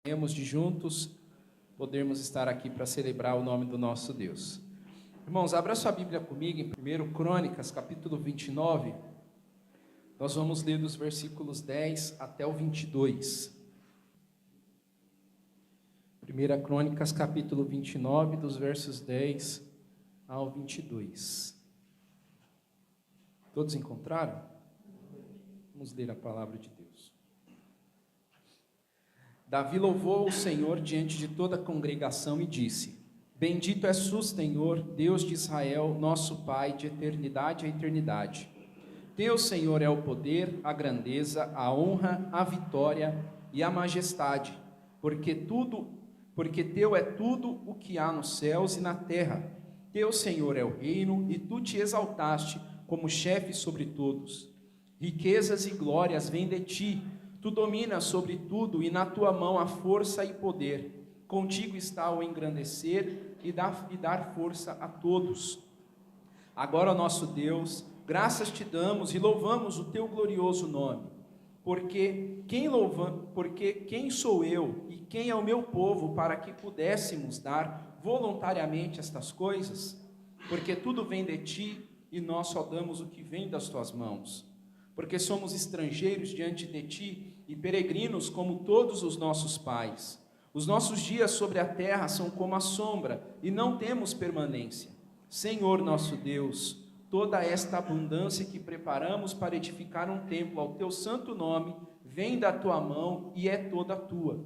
Temos de juntos podermos estar aqui para celebrar o nome do nosso Deus. Irmãos, abra sua Bíblia comigo em 1 Crônicas, capítulo 29. Nós vamos ler dos versículos 10 até o 22. 1 Crônicas, capítulo 29, dos versos 10 ao 22. Todos encontraram? Vamos ler a palavra de Deus. Davi louvou o Senhor diante de toda a congregação e disse: Bendito és tu, Senhor, Deus de Israel, nosso Pai, de eternidade a eternidade. Teu, Senhor, é o poder, a grandeza, a honra, a vitória e a majestade, porque teu é tudo o que há nos céus e na terra. Teu, Senhor, é o reino, e tu te exaltaste como chefe sobre todos. Riquezas e glórias vêm de ti, tu dominas sobre tudo, e na tua mão há força e poder. Contigo está o engrandecer e dar força a todos. Agora, nosso Deus, graças te damos e louvamos o teu glorioso nome. Porque quem sou eu e quem é o meu povo para que pudéssemos dar voluntariamente estas coisas? Porque tudo vem de ti e nós só damos o que vem das tuas mãos. Porque somos estrangeiros diante de ti e peregrinos como todos os nossos pais. Os nossos dias sobre a terra são como a sombra e não temos permanência. Senhor nosso Deus, toda esta abundância que preparamos para edificar um templo ao teu santo nome vem da tua mão e é toda tua.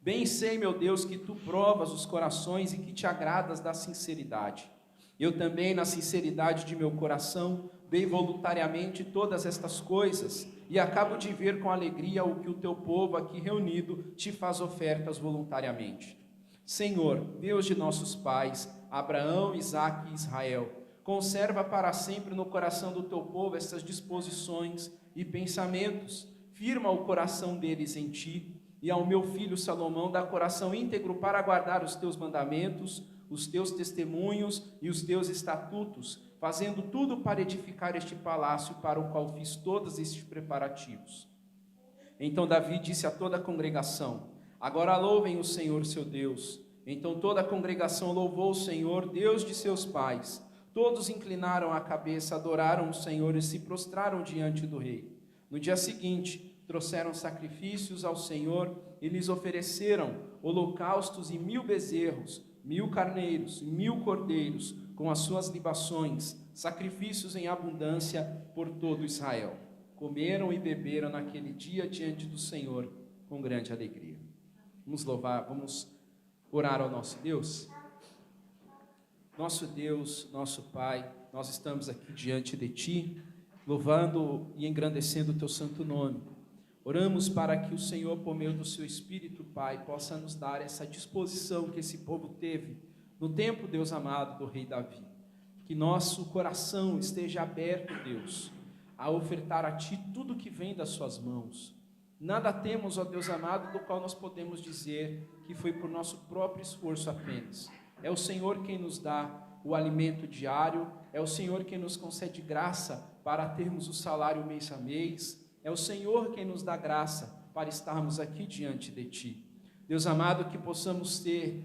Bem sei, meu Deus, que tu provas os corações e que te agradas da sinceridade. Eu também, na sinceridade de meu coração, dei voluntariamente todas estas coisas e acabo de ver com alegria o que o teu povo aqui reunido te faz ofertas voluntariamente. Senhor, Deus de nossos pais, Abraão, Isaque e Israel, conserva para sempre no coração do teu povo estas disposições e pensamentos, firma o coração deles em ti, e ao meu filho Salomão dá coração íntegro para guardar os teus mandamentos, os teus testemunhos e os teus estatutos, fazendo tudo para edificar este palácio para o qual fiz todos estes preparativos. Então Davi disse a toda a congregação: Agora louvem o Senhor seu Deus. Então toda a congregação louvou o Senhor, Deus de seus pais. Todos inclinaram a cabeça, adoraram o Senhor e se prostraram diante do rei. No dia seguinte, trouxeram sacrifícios ao Senhor e lhes ofereceram holocaustos e 1000 bezerros, 1000 carneiros, 1000 cordeiros, com as suas libações, sacrifícios em abundância por todo Israel. Comeram e beberam naquele dia diante do Senhor com grande alegria. Vamos louvar, vamos orar ao nosso Deus? Nosso Deus, nosso Pai, nós estamos aqui diante de Ti, louvando e engrandecendo o Teu santo nome. Oramos para que o Senhor, por meio do Seu Espírito, Pai, possa nos dar essa disposição que esse povo teve no tempo, Deus amado, do rei Davi. Que nosso coração esteja aberto, Deus, a ofertar a Ti tudo que vem das Suas mãos. Nada temos, ó Deus amado, do qual nós podemos dizer que foi por nosso próprio esforço apenas. É o Senhor quem nos dá o alimento diário, é o Senhor quem nos concede graça para termos o salário mês a mês, é o Senhor quem nos dá graça para estarmos aqui diante de Ti. Deus amado, que possamos ter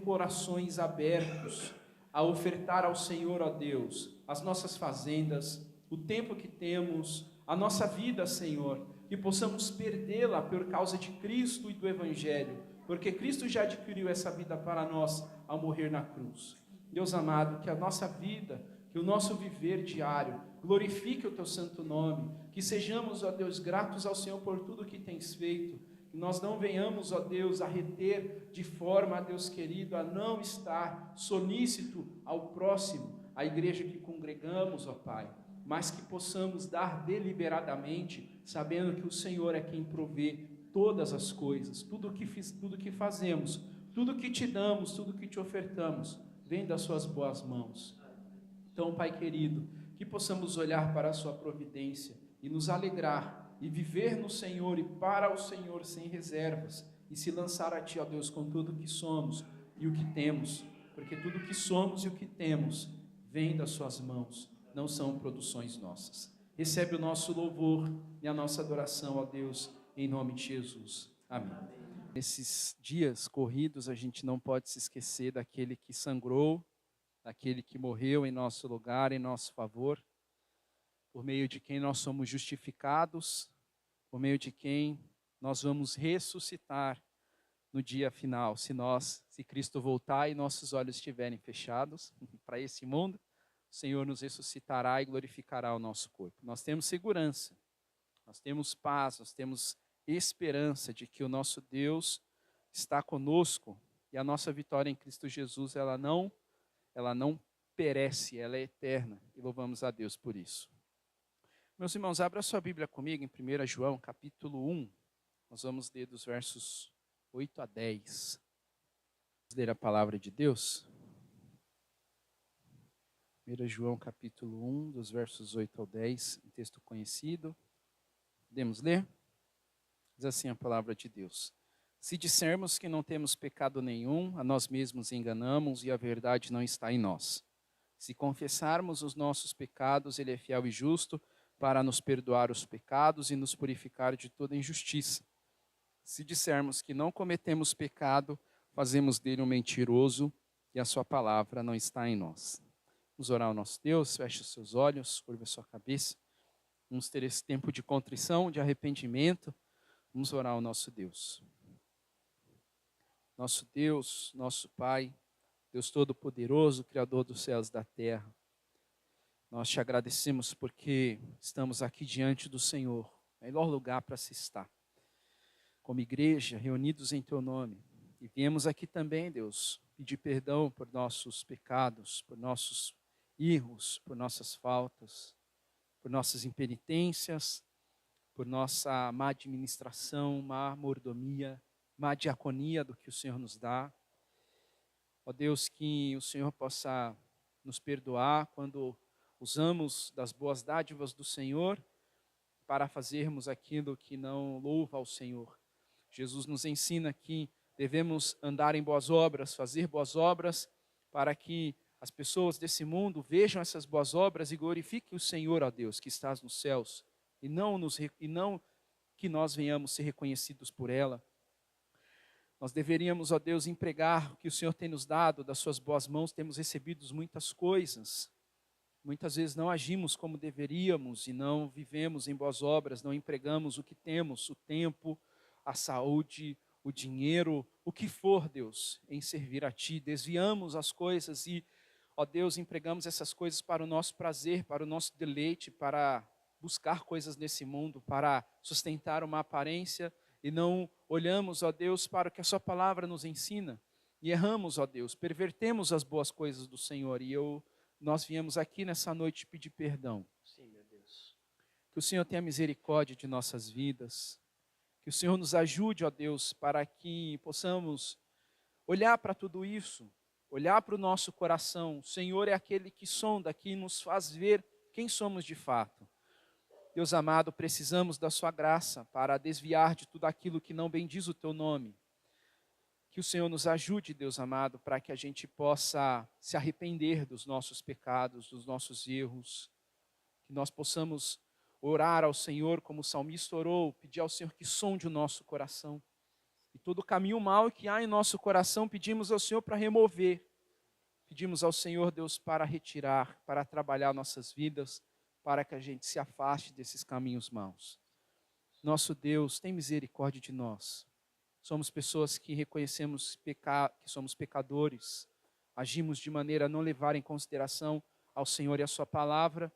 corações abertos a ofertar ao Senhor, ó Deus, as nossas fazendas, o tempo que temos, a nossa vida, Senhor, que possamos perdê-la por causa de Cristo e do Evangelho, porque Cristo já adquiriu essa vida para nós ao morrer na cruz. Deus amado, que a nossa vida, que o nosso viver diário glorifique o Teu santo nome, que sejamos, ó Deus, gratos ao Senhor por tudo que Tens feito, que nós não venhamos, ó Deus, a reter de forma, ó Deus querido, a não estar solícito ao próximo, à igreja que congregamos, ó Pai, mas que possamos dar deliberadamente, sabendo que o Senhor é quem provê todas as coisas, tudo que fazemos, tudo que Te damos, tudo que Te ofertamos, vem das Suas boas mãos. Então, Pai querido, que possamos olhar para a Sua providência e nos alegrar e viver no Senhor e para o Senhor sem reservas e se lançar a Ti, ó Deus, com tudo que somos e o que temos, porque tudo que somos e o que temos vem das Suas mãos, não são produções nossas. Recebe o nosso louvor e a nossa adoração, ó Deus, em nome de Jesus. Amém. Nesses dias corridos, a gente não pode se esquecer daquele que sangrou, daquele que morreu em nosso lugar, em nosso favor, por meio de quem nós somos justificados, por meio de quem nós vamos ressuscitar no dia final, se Cristo voltar e nossos olhos estiverem fechados para esse mundo, o Senhor nos ressuscitará e glorificará o nosso corpo. Nós temos segurança, nós temos paz, nós temos esperança de que o nosso Deus está conosco e a nossa vitória em Cristo Jesus, ela não perece, ela é eterna, e louvamos a Deus por isso. Meus irmãos, abra sua Bíblia comigo em 1 João, capítulo 1, nós vamos ler dos versos 8 a 10. Vamos ler a palavra de Deus. 1 João capítulo 1, dos versos 8 ao 10, um texto conhecido. Podemos ler? Diz assim a palavra de Deus. Se dissermos que não temos pecado nenhum, a nós mesmos enganamos e a verdade não está em nós. Se confessarmos os nossos pecados, Ele é fiel e justo para nos perdoar os pecados e nos purificar de toda injustiça. Se dissermos que não cometemos pecado, fazemos dele um mentiroso e a sua palavra não está em nós. Vamos orar ao nosso Deus, feche os seus olhos, curva a sua cabeça. Vamos ter esse tempo de contrição, de arrependimento. Vamos orar ao nosso Deus. Nosso Deus, nosso Pai, Deus Todo-Poderoso, Criador dos céus e da terra. Nós te agradecemos porque estamos aqui diante do Senhor, melhor lugar para se estar. Como igreja, reunidos em Teu nome. E viemos aqui também, Deus, pedir perdão por nossos pecados, por nossos erros, por nossas faltas, por nossas impenitências, por nossa má administração, má mordomia, má diaconia do que o Senhor nos dá. Ó Deus, que o Senhor possa nos perdoar quando usamos das boas dádivas do Senhor para fazermos aquilo que não louva ao Senhor. Jesus nos ensina que devemos andar em boas obras, fazer boas obras, para que as pessoas desse mundo vejam essas boas obras e glorifiquem o Senhor, ó Deus, que estás nos céus, e não que nós venhamos ser reconhecidos por ela. Nós deveríamos, ó Deus, empregar o que o Senhor tem nos dado, das suas boas mãos, temos recebido muitas coisas. Muitas vezes não agimos como deveríamos e não vivemos em boas obras, não empregamos o que temos, o tempo, a saúde, o dinheiro, o que for, Deus, em servir a Ti. Desviamos as coisas e, ó Deus, empregamos essas coisas para o nosso prazer, para o nosso deleite, para buscar coisas nesse mundo, para sustentar uma aparência e não olhamos, ó Deus, para o que a Sua palavra nos ensina. E erramos, ó Deus, pervertemos as boas coisas do Senhor. E nós viemos aqui nessa noite pedir perdão. Sim, meu Deus. Que o Senhor tenha misericórdia de nossas vidas. Que o Senhor nos ajude, ó Deus, para que possamos olhar para tudo isso, olhar para o nosso coração. O Senhor é aquele que sonda, que nos faz ver quem somos de fato. Deus amado, precisamos da sua graça para desviar de tudo aquilo que não bendiz o teu nome. Que o Senhor nos ajude, Deus amado, para que a gente possa se arrepender dos nossos pecados, dos nossos erros. Que nós possamos orar ao Senhor como o salmista orou, pedir ao Senhor que sonde o nosso coração. E todo o caminho mau que há em nosso coração, pedimos ao Senhor para remover. Pedimos ao Senhor, Deus, para retirar, para trabalhar nossas vidas, para que a gente se afaste desses caminhos maus. Nosso Deus, tem misericórdia de nós. Somos pessoas que reconhecemos que somos pecadores, agimos de maneira a não levar em consideração ao Senhor e a Sua palavra.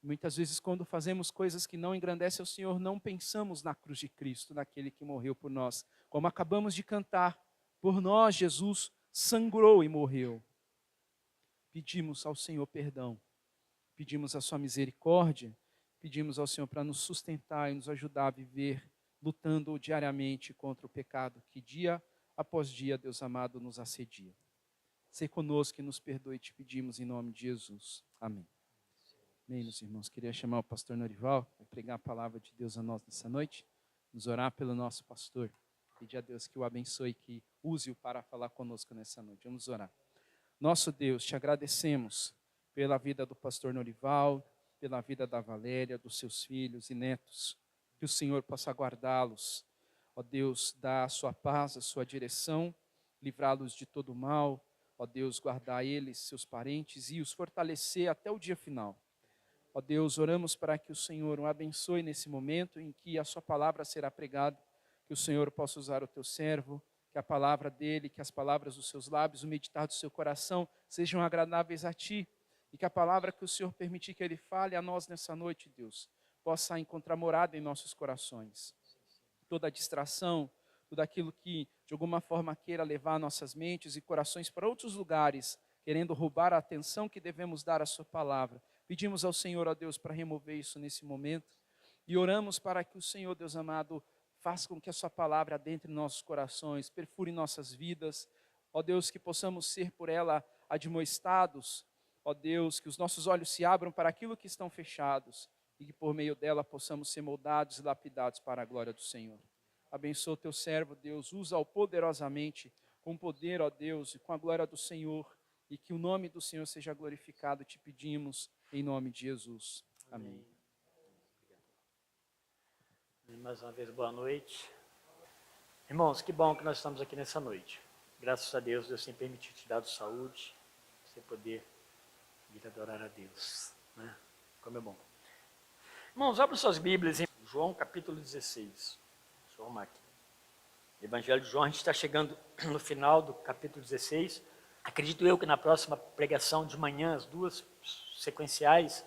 Muitas vezes, quando fazemos coisas que não engrandecem ao Senhor, não pensamos na cruz de Cristo, naquele que morreu por nós. Como acabamos de cantar, por nós Jesus sangrou e morreu. Pedimos ao Senhor perdão, pedimos a sua misericórdia, pedimos ao Senhor para nos sustentar e nos ajudar a viver lutando diariamente contra o pecado que dia após dia, Deus amado, nos assedia. Ser conosco e nos perdoe, te pedimos em nome de Jesus. Amém. Amém, meus irmãos. Queria chamar o pastor Norival para pregar a palavra de Deus a nós nessa noite, nos orar pelo nosso pastor. Pedir a Deus que o abençoe, que use-o para falar conosco nessa noite. Vamos orar. Nosso Deus, te agradecemos pela vida do pastor Norival, pela vida da Valéria, dos seus filhos e netos. que o Senhor possa guardá-los, ó Deus, dar a sua paz, a sua direção, livrá-los de todo mal, ó Deus, guardar eles, seus parentes e os fortalecer até o dia final. Ó Deus, oramos para que o Senhor o abençoe nesse momento em que a sua palavra será pregada, que o Senhor possa usar o teu servo, que a palavra dele, que as palavras dos seus lábios, o meditar do seu coração sejam agradáveis a ti, e que a palavra que o Senhor permitir que ele fale a nós nessa noite, Deus, possa encontrar morada em nossos corações. Toda distração, tudo aquilo que de alguma forma queira levar nossas mentes e corações para outros lugares, querendo roubar a atenção que devemos dar à sua palavra. Pedimos ao Senhor, ó Deus, para remover isso nesse momento, e oramos para que o Senhor, Deus amado, faça com que a sua palavra adentre em nossos corações, perfure nossas vidas, ó Deus, que possamos ser por ela admoestados, ó Deus, que os nossos olhos se abram para aquilo que estão fechados, e que por meio dela possamos ser moldados e lapidados para a glória do Senhor. Abençoa o teu servo, Deus, usa-o poderosamente, com poder, ó Deus, e com a glória do Senhor, e que o nome do Senhor seja glorificado, te pedimos, em nome de Jesus. Amém. Mais uma vez, boa noite. Irmãos, que bom que nós estamos aqui nessa noite. Graças a Deus, Deus tem permitido te dar saúde, você poder vir adorar a Deus, né? Como é bom. Irmãos, abram suas Bíblias em João capítulo 16. Deixa eu arrumar aqui. Evangelho de João, a gente está chegando no final do capítulo 16. Acredito eu que na próxima pregação de manhã, as duas sequenciais,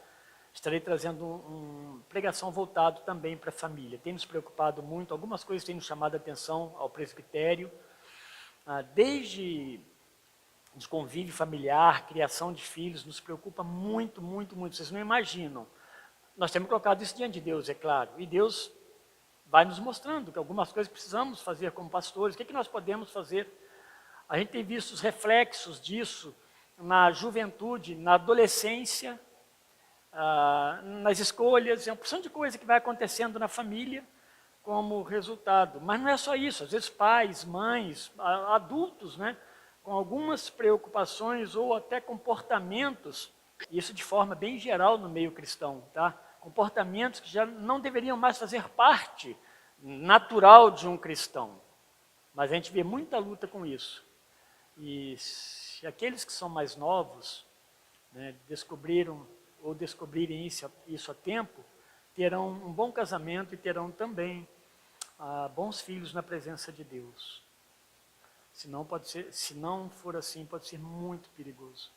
estarei trazendo uma pregação voltado também para a família. Tem nos preocupado muito, algumas coisas têm nos chamado a atenção ao presbitério, desde de convívio familiar, criação de filhos, nos preocupa muito, muito, muito. Vocês não imaginam. Nós temos colocado isso diante de Deus, é claro, e Deus vai nos mostrando que algumas coisas precisamos fazer como pastores. O que nós podemos fazer? A gente tem visto os reflexos disso na juventude, na adolescência, nas escolhas, é uma porção de coisa que vai acontecendo na família como resultado. Mas não é só isso, às vezes pais, mães, adultos, né, com algumas preocupações ou até comportamentos, isso de forma bem geral no meio cristão, tá? Comportamentos que já não deveriam mais fazer parte natural de um cristão. Mas a gente vê muita luta com isso. E se aqueles que são mais novos, né, descobriram ou descobrirem isso a tempo, terão um bom casamento e terão também bons filhos na presença de Deus. Se não for assim, pode ser muito perigoso.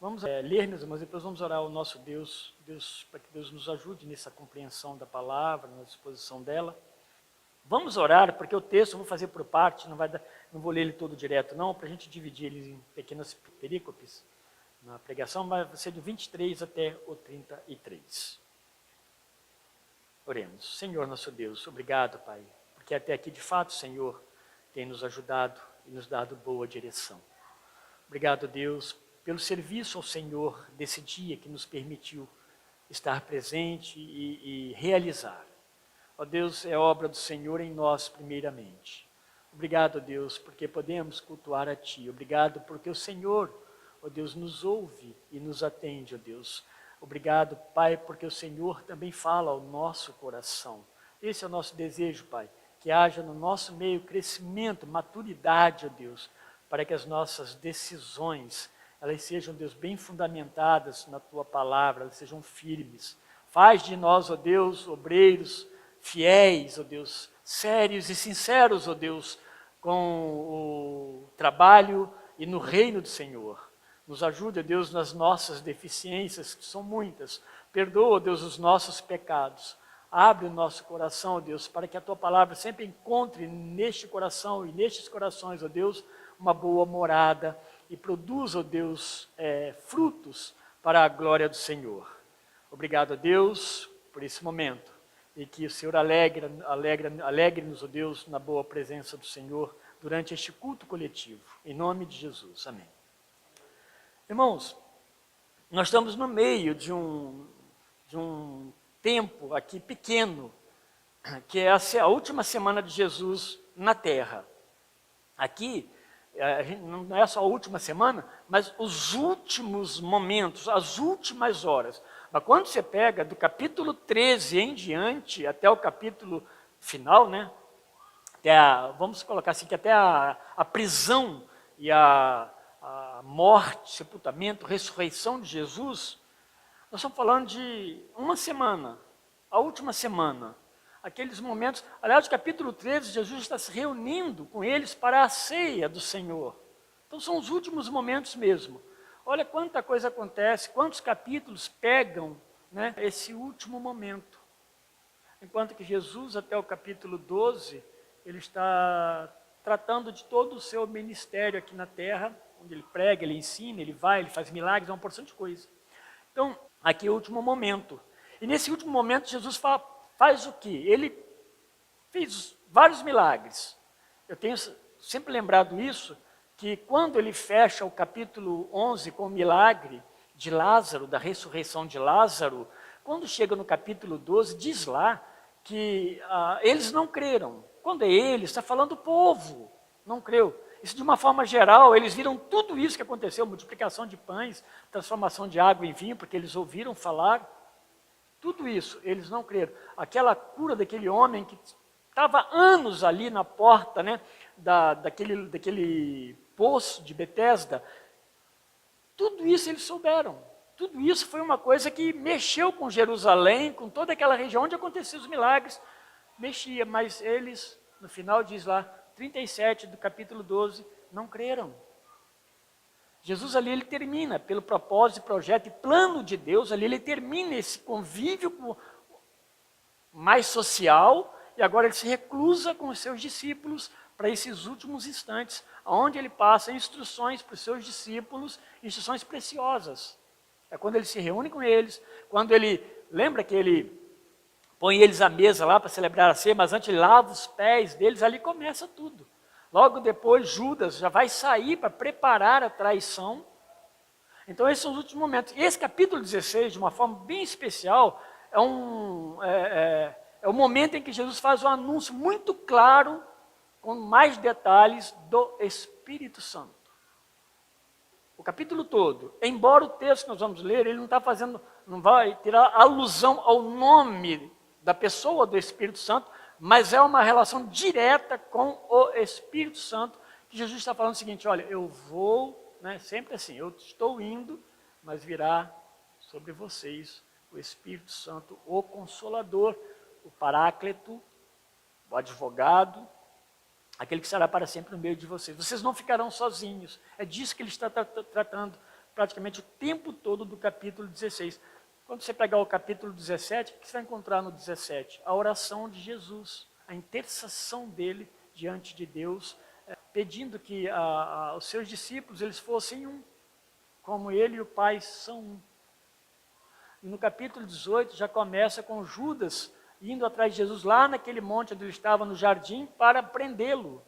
Vamos ler, meus irmãos, depois vamos orar ao nosso Deus, para que Deus nos ajude nessa compreensão da palavra, na disposição dela. Vamos orar, porque o texto eu vou fazer por parte, não vou ler ele todo direto não, para a gente dividir ele em pequenas perícopes na pregação, mas vai ser do 23 até o 33. Oremos. Senhor nosso Deus, obrigado, Pai, porque até aqui de fato, Senhor, tem nos ajudado e nos dado boa direção. Obrigado, Deus, pelo serviço ao Senhor desse dia que nos permitiu estar presente e realizar. Ó Deus, é obra do Senhor em nós primeiramente. Obrigado, Deus, porque podemos cultuar a Ti. Obrigado porque o Senhor, ó Deus, nos ouve e nos atende, ó Deus. Obrigado, Pai, porque o Senhor também fala ao nosso coração. Esse é o nosso desejo, Pai, que haja no nosso meio crescimento, maturidade, ó Deus, para que as nossas decisões, elas sejam, Deus, bem fundamentadas na Tua palavra, elas sejam firmes. Faz de nós, ó Deus, obreiros fiéis, ó Deus, sérios e sinceros, ó Deus, com o trabalho e no reino do Senhor. Nos ajude, ó Deus, nas nossas deficiências, que são muitas. Perdoa, ó Deus, os nossos pecados. Abre o nosso coração, ó Deus, para que a Tua palavra sempre encontre neste coração e nestes corações, ó Deus, uma boa morada e produza, ó Deus, frutos para a glória do Senhor. Obrigado, ó Deus, por esse momento. E que o Senhor alegre-nos, ó Deus, na boa presença do Senhor durante este culto coletivo. Em nome de Jesus. Amém. Irmãos, nós estamos no meio de um tempo aqui pequeno, que é a última semana de Jesus na Terra. Aqui, não é só a última semana, mas os últimos momentos, as últimas horas. Mas quando você pega do capítulo 13 em diante, até o capítulo final, né? Vamos colocar assim, que até a prisão e a morte, sepultamento, ressurreição de Jesus, nós estamos falando de uma semana, a última semana. Aqueles momentos, aliás, no capítulo 13, Jesus está se reunindo com eles para a ceia do Senhor. Então são os últimos momentos mesmo. Olha quanta coisa acontece, quantos capítulos pegam, né, esse último momento. Enquanto que Jesus, até o capítulo 12, ele está tratando de todo o seu ministério aqui na terra, onde ele prega, ele ensina, ele vai, ele faz milagres, é uma porção de coisa. Então, aqui é o último momento. E nesse último momento, Jesus faz o quê? Ele fez vários milagres. Eu tenho sempre lembrado isso, que quando ele fecha o capítulo 11 com o milagre de Lázaro, da ressurreição de Lázaro, quando chega no capítulo 12, diz lá que eles não creram. Quando é eles, está falando o povo, não creu. Isso de uma forma geral, eles viram tudo isso que aconteceu, multiplicação de pães, transformação de água em vinho, porque eles ouviram falar. Tudo isso, eles não creram. Aquela cura daquele homem que estava anos ali na porta, né, daquele poço de Betesda, tudo isso eles souberam. Tudo isso foi uma coisa que mexeu com Jerusalém, com toda aquela região onde aconteciam os milagres, mexia, mas eles, no final diz lá, 37 do capítulo 12, não creram. Jesus ali, ele termina, pelo propósito, projeto e plano de Deus, ali ele termina esse convívio mais social, e agora ele se reclusa com os seus discípulos para esses últimos instantes, onde ele passa instruções para os seus discípulos, instruções preciosas. É quando ele se reúne com eles, quando ele, lembra que ele põe eles à mesa lá para celebrar a ceia, mas antes ele lava os pés deles, ali começa tudo. Logo depois, Judas já vai sair para preparar a traição. Então, esses são os últimos momentos. E esse capítulo 16, de uma forma bem especial, é o momento em que Jesus faz um anúncio muito claro, com mais detalhes, do Espírito Santo. O capítulo todo, embora o texto que nós vamos ler, ele não vai tirar alusão ao nome da pessoa do Espírito Santo, mas é uma relação direta com o Espírito Santo, que Jesus está falando o seguinte, olha, eu vou, né, sempre assim, eu estou indo, mas virá sobre vocês o Espírito Santo, o Consolador, o Paráclito, o advogado, aquele que será para sempre no meio de vocês. Vocês não ficarão sozinhos. É disso que ele está tratando praticamente o tempo todo do capítulo 16. Quando você pegar o capítulo 17, o que você vai encontrar no 17? A oração de Jesus, a intercessão dele diante de Deus, pedindo que os seus discípulos eles fossem um, como ele e o Pai são um. E no capítulo 18 já começa com Judas indo atrás de Jesus lá naquele monte onde ele estava no jardim para prendê-lo.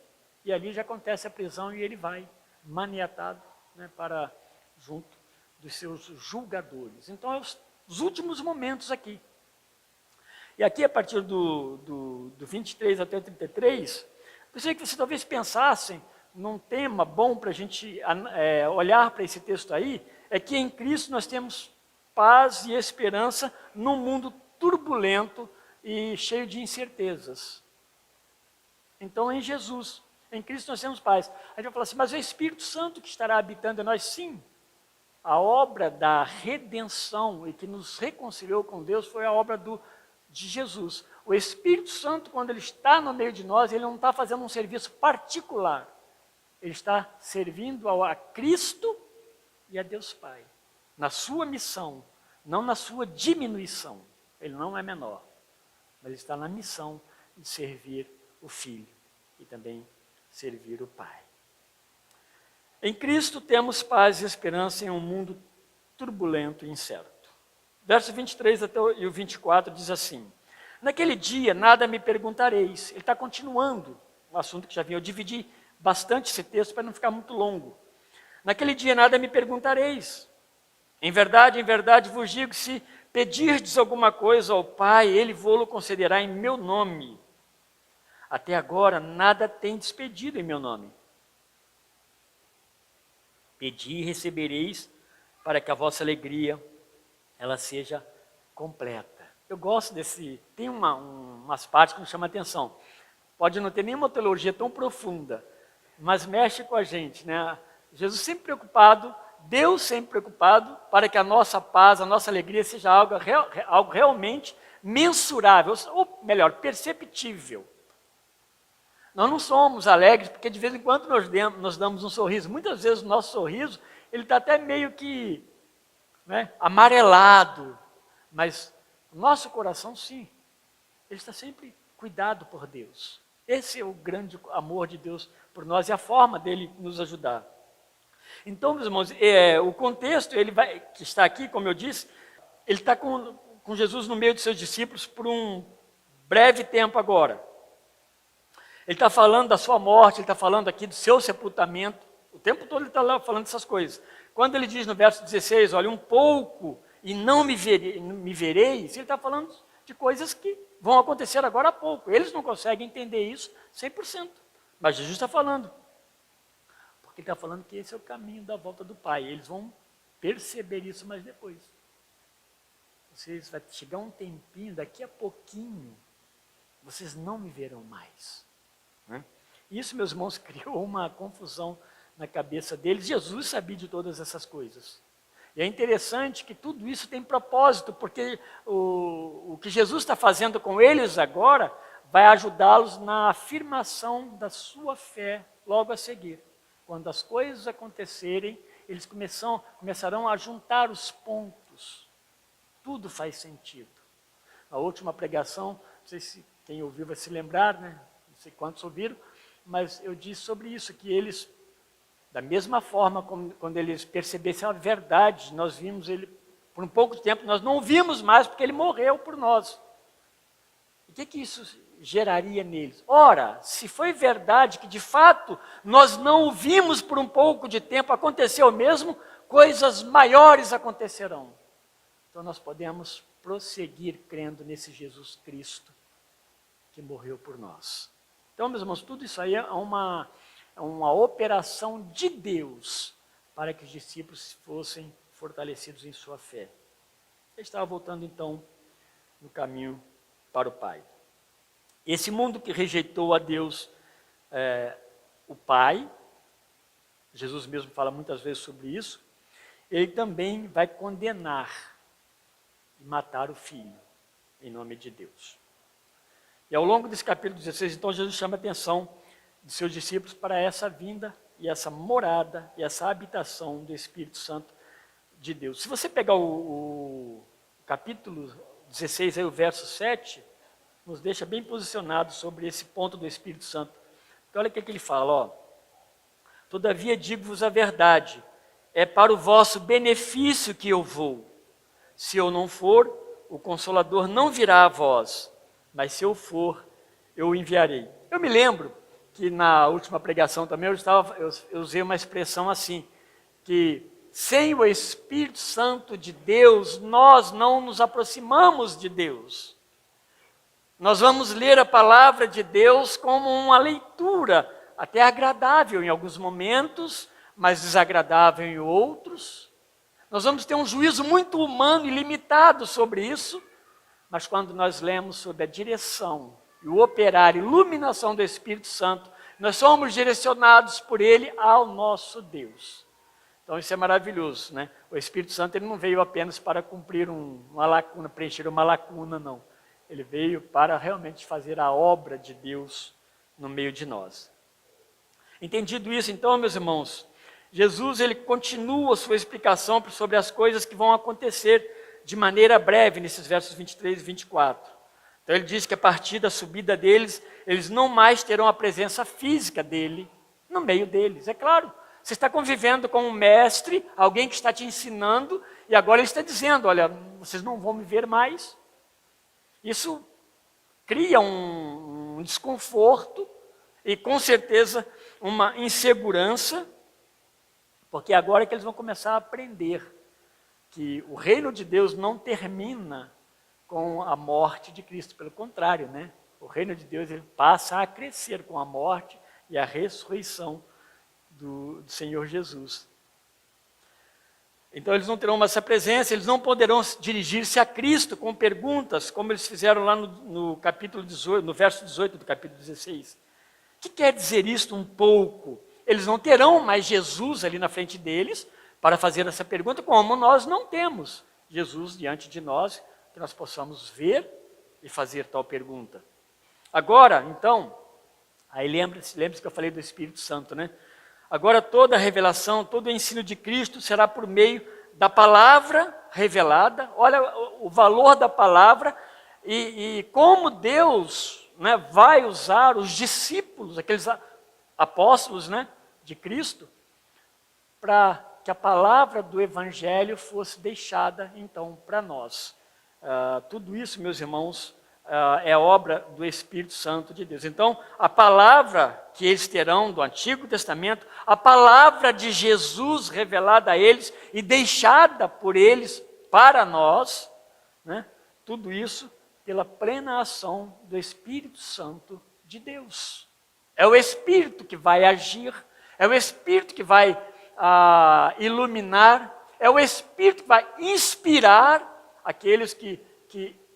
E ali já acontece a prisão e ele vai maniatado, né, para junto dos seus julgadores. Então é os últimos momentos aqui. E aqui a partir do 23 até o 33, gostaria que vocês talvez pensassem num tema bom para a gente olhar para esse texto aí, é que em Cristo nós temos paz e esperança num mundo turbulento e cheio de incertezas. Então, em Jesus, em Cristo nós temos paz. A gente vai falar assim, mas é o Espírito Santo que estará habitando em nós? Sim. A obra da redenção e que nos reconciliou com Deus foi a obra de Jesus. O Espírito Santo, quando ele está no meio de nós, ele não está fazendo um serviço particular. Ele está servindo a Cristo e a Deus Pai. Na sua missão, não na sua diminuição. Ele não é menor. Mas está na missão de servir o Filho e também servir o Pai. Em Cristo temos paz e esperança em um mundo turbulento e incerto. Verso 23 até o 24 diz assim, naquele dia nada me perguntareis. Ele está continuando o assunto que já vinha. Eu dividi bastante esse texto para não ficar muito longo. Naquele dia nada me perguntareis. Em verdade vos digo, se pedirdes alguma coisa ao Pai, Ele vô-lo concederá em meu nome. Até agora, nada tendes pedido em meu nome. Pedi e recebereis, para que a vossa alegria, ela seja completa. Eu gosto desse... Tem umas partes que me chamam a atenção. Pode não ter nenhuma teologia tão profunda, mas mexe com a gente, né? Jesus sempre preocupado, Deus sempre preocupado para que a nossa paz, a nossa alegria seja algo realmente mensurável, ou melhor, perceptível. Nós não somos alegres porque de vez em quando nós damos um sorriso. Muitas vezes o nosso sorriso ele está até meio que, né, amarelado, mas o nosso coração sim, ele está sempre cuidado por Deus. Esse é o grande amor de Deus por nós e a forma dele nos ajudar. Então, meus irmãos, o contexto que está aqui, como eu disse, ele está com Jesus no meio de seus discípulos por um breve tempo agora. Ele está falando da sua morte, ele está falando aqui do seu sepultamento, o tempo todo ele está lá falando dessas coisas. Quando ele diz no verso 16, olha, um pouco e não me vereis, ele está falando de coisas que vão acontecer agora há pouco. Eles não conseguem entender isso 100%, mas Jesus está falando. Porque ele está falando que esse é o caminho da volta do Pai. Eles vão perceber isso mais depois. Vocês vai chegar um tempinho, daqui a pouquinho, vocês não me verão mais. Isso, meus irmãos, criou uma confusão na cabeça deles. Jesus sabia de todas essas coisas. E é interessante que tudo isso tem propósito, porque o que Jesus está fazendo com eles agora vai ajudá-los na afirmação da sua fé logo a seguir. Quando as coisas acontecerem, eles começarão a juntar os pontos. Tudo faz sentido. A última pregação, não sei se quem ouviu vai se lembrar, né? Não sei quantos ouviram, mas eu disse sobre isso, que eles, da mesma forma como quando eles percebessem a verdade, nós vimos ele, por um pouco de tempo, nós não o vimos mais porque ele morreu por nós. O que isso geraria neles? Ora, se foi verdade que de fato nós não o vimos por um pouco de tempo, aconteceu mesmo, coisas maiores acontecerão. Então nós podemos prosseguir crendo nesse Jesus Cristo que morreu por nós. Então, meus irmãos, tudo isso aí é uma operação de Deus para que os discípulos fossem fortalecidos em sua fé. Ele estava voltando, então, no caminho para o Pai. Esse mundo que rejeitou a Deus, o Pai, Jesus mesmo fala muitas vezes sobre isso, ele também vai condenar e matar o Filho, em nome de Deus. E ao longo desse capítulo 16, então, Jesus chama a atenção de seus discípulos para essa vinda e essa morada e essa habitação do Espírito Santo de Deus. Se você pegar o capítulo 16, aí, o verso 7, nos deixa bem posicionados sobre esse ponto do Espírito Santo. Então, olha o que ele fala, ó. Todavia digo-vos a verdade, é para o vosso benefício que eu vou. Se eu não for, o Consolador não virá a vós, mas se eu for, eu o enviarei. Eu me lembro que na última pregação também eu usei uma expressão assim, que sem o Espírito Santo de Deus, nós não nos aproximamos de Deus. Nós vamos ler a palavra de Deus como uma leitura, até agradável em alguns momentos, mas desagradável em outros. Nós vamos ter um juízo muito humano e limitado sobre isso, mas quando nós lemos sobre a direção e o operar, iluminação do Espírito Santo, nós somos direcionados por Ele ao nosso Deus. Então isso é maravilhoso, né? O Espírito Santo ele não veio apenas para cumprir uma lacuna, preencher uma lacuna, não. Ele veio para realmente fazer a obra de Deus no meio de nós. Entendido isso, então, meus irmãos, Jesus ele continua a sua explicação sobre as coisas que vão acontecer de maneira breve nesses versos 23 e 24. Então ele diz que a partir da subida deles, eles não mais terão a presença física dele no meio deles. É claro, você está convivendo com um mestre, alguém que está te ensinando, e agora ele está dizendo, olha, vocês não vão me ver mais. Isso cria um desconforto e com certeza uma insegurança, porque agora é que eles vão começar a aprender que o reino de Deus não termina com a morte de Cristo, pelo contrário, né? O reino de Deus ele passa a crescer com a morte e a ressurreição do Senhor Jesus. Então eles não terão mais essa presença, eles não poderão dirigir-se a Cristo com perguntas, como eles fizeram lá no capítulo 18, no verso 18 do capítulo 16. O que quer dizer isto um pouco? Eles não terão mais Jesus ali na frente deles para fazer essa pergunta, como nós não temos Jesus diante de nós, que nós possamos ver e fazer tal pergunta. Agora, então, aí lembre-se que eu falei do Espírito Santo, né? Agora toda a revelação, todo o ensino de Cristo será por meio da palavra revelada. Olha o valor da palavra e como Deus, né, vai usar os discípulos, aqueles apóstolos, né, de Cristo, para que a palavra do Evangelho fosse deixada, então, para nós. Tudo isso, meus irmãos, é obra do Espírito Santo de Deus. Então, a palavra que eles terão do Antigo Testamento, a palavra de Jesus revelada a eles e deixada por eles para nós, né, tudo isso pela plena ação do Espírito Santo de Deus. É o Espírito que vai agir, é o Espírito que vai iluminar, é o Espírito que vai inspirar aqueles que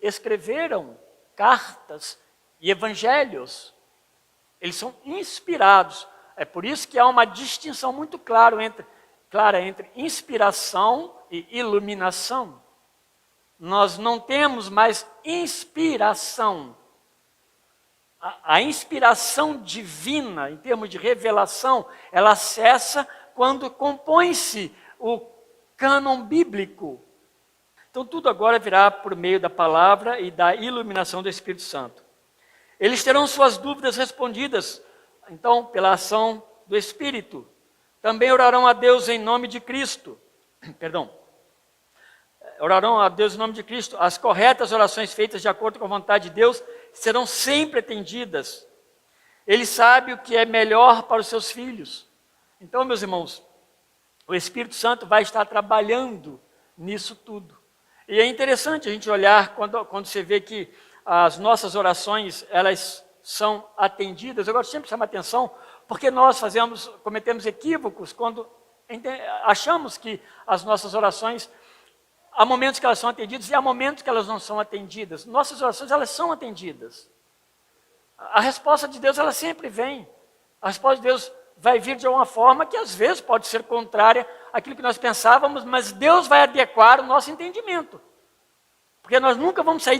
escreveram cartas e evangelhos. Eles são inspirados. É por isso que há uma distinção muito clara entre inspiração e iluminação. Nós não temos mais inspiração. A inspiração divina, em termos de revelação, ela cessa quando compõe-se o cânon bíblico. Então tudo agora virá por meio da palavra e da iluminação do Espírito Santo. Eles terão suas dúvidas respondidas, então, pela ação do Espírito. Também orarão a Deus em nome de Cristo. Orarão a Deus em nome de Cristo. As corretas orações feitas de acordo com a vontade de Deus serão sempre atendidas. Ele sabe o que é melhor para os seus filhos. Então, meus irmãos, o Espírito Santo vai estar trabalhando nisso tudo. E é interessante a gente olhar quando você vê que as nossas orações, elas são atendidas. Eu gosto sempre de chamar atenção, porque nós cometemos equívocos quando achamos que as nossas orações, há momentos que elas são atendidas e há momentos que elas não são atendidas. Nossas orações, elas são atendidas. A resposta de Deus, ela sempre vem. A resposta de Deus vai vir de alguma forma que às vezes pode ser contrária àquilo que nós pensávamos, mas Deus vai adequar o nosso entendimento. Porque nós nunca vamos sair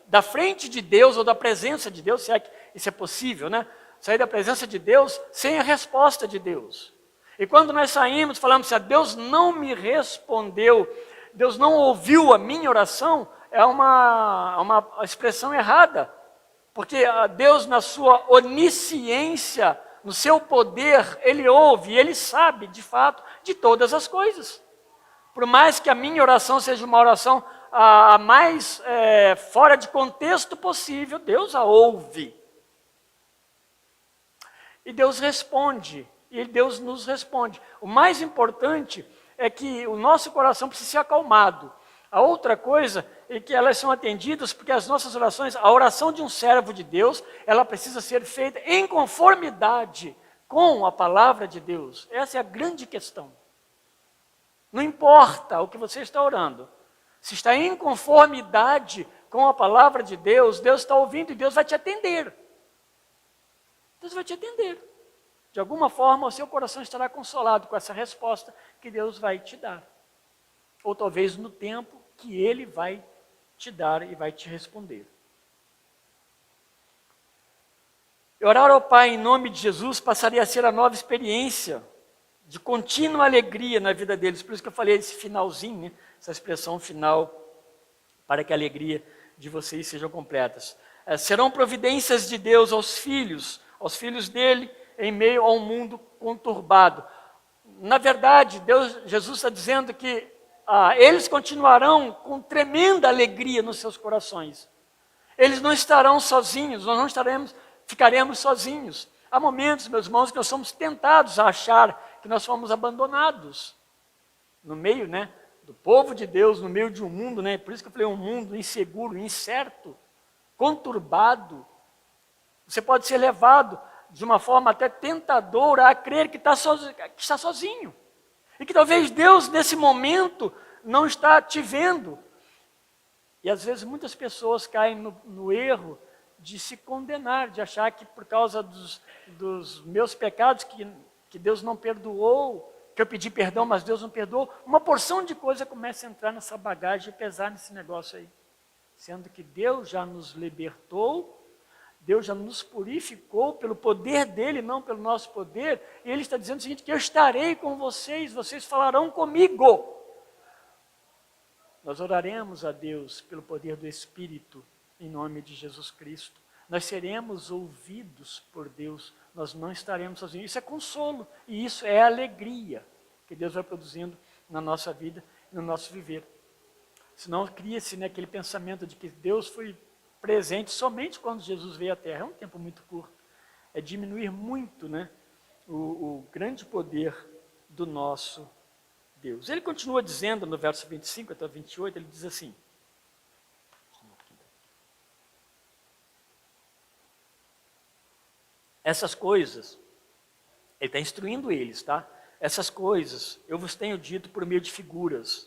da frente de Deus ou da presença de Deus, se é que isso é possível, né? Sair da presença de Deus sem a resposta de Deus. E quando nós saímos, falamos assim, Deus não me respondeu, Deus não ouviu a minha oração, é uma expressão errada. Porque Deus, na sua onisciência, no seu poder, Ele ouve e Ele sabe, de fato, de todas as coisas. Por mais que a minha oração seja uma oração a mais fora de contexto possível, Deus a ouve. E Deus responde, e Deus nos responde. O mais importante é que o nosso coração precisa ser acalmado. A outra coisa é que elas são atendidas porque as nossas orações, a oração de um servo de Deus, ela precisa ser feita em conformidade com a palavra de Deus. Essa é a grande questão. Não importa o que você está orando. Se está em conformidade com a palavra de Deus, Deus está ouvindo e Deus vai te atender. Deus vai te atender. De alguma forma, o seu coração estará consolado com essa resposta que Deus vai te dar. Ou talvez no tempo que Ele vai te dar e vai te responder. Orar ao Pai em nome de Jesus passaria a ser a nova experiência de contínua alegria na vida deles. Por isso que eu falei esse finalzinho, né? Essa expressão final, para que a alegria de vocês sejam completas. Serão providências de Deus aos filhos dele, em meio a um mundo conturbado. Na verdade, Jesus está dizendo que eles continuarão com tremenda alegria nos seus corações. Eles não estarão sozinhos, nós não ficaremos sozinhos. Há momentos, meus irmãos, que nós somos tentados a achar que nós fomos abandonados. No meio, né, do povo de Deus, no meio de um mundo, né, por isso que eu falei um mundo inseguro, incerto, conturbado. Você pode ser levado de uma forma até tentadora a crer que está sozinho. E que talvez Deus, nesse momento, não está te vendo. E às vezes muitas pessoas caem no erro de se condenar, de achar que por causa dos meus pecados, que Deus não perdoou, que eu pedi perdão, mas Deus não perdoou, uma porção de coisa começa a entrar nessa bagagem e pesar nesse negócio aí. Sendo que Deus já nos libertou, Deus já nos purificou pelo poder dele, não pelo nosso poder, e ele está dizendo o seguinte, que eu estarei com vocês, vocês falarão comigo. Nós oraremos a Deus pelo poder do Espírito, em nome de Jesus Cristo. Nós seremos ouvidos por Deus, nós não estaremos sozinhos. Isso é consolo e isso é alegria que Deus vai produzindo na nossa vida e no nosso viver. Senão cria-se aquele pensamento de que Deus foi presente somente quando Jesus veio à Terra. É um tempo muito curto. É diminuir muito o grande poder do nosso Deus. Ele continua dizendo no verso 25 até 28, ele diz assim, essas coisas, ele está instruindo eles, tá? Essas coisas eu vos tenho dito por meio de figuras.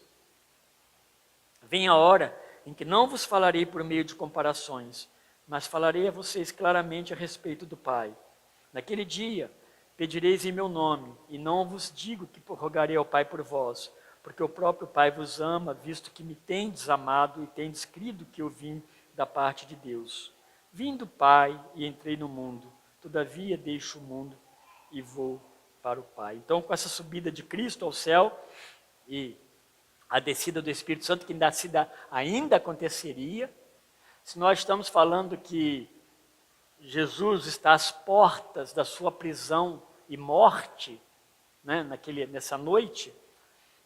Vem a hora em que não vos falarei por meio de comparações, mas falarei a vocês claramente a respeito do Pai. Naquele dia pedireis em meu nome, e não vos digo que rogarei ao Pai por vós, porque o próprio Pai vos ama, visto que me tendes amado e tendes crido que eu vim da parte de Deus. Vim do Pai e entrei no mundo, todavia deixo o mundo e vou para o Pai. Então, com essa subida de Cristo ao céu e a descida do Espírito Santo, que ainda aconteceria, se nós estamos falando que Jesus está às portas da sua prisão e morte, nessa noite,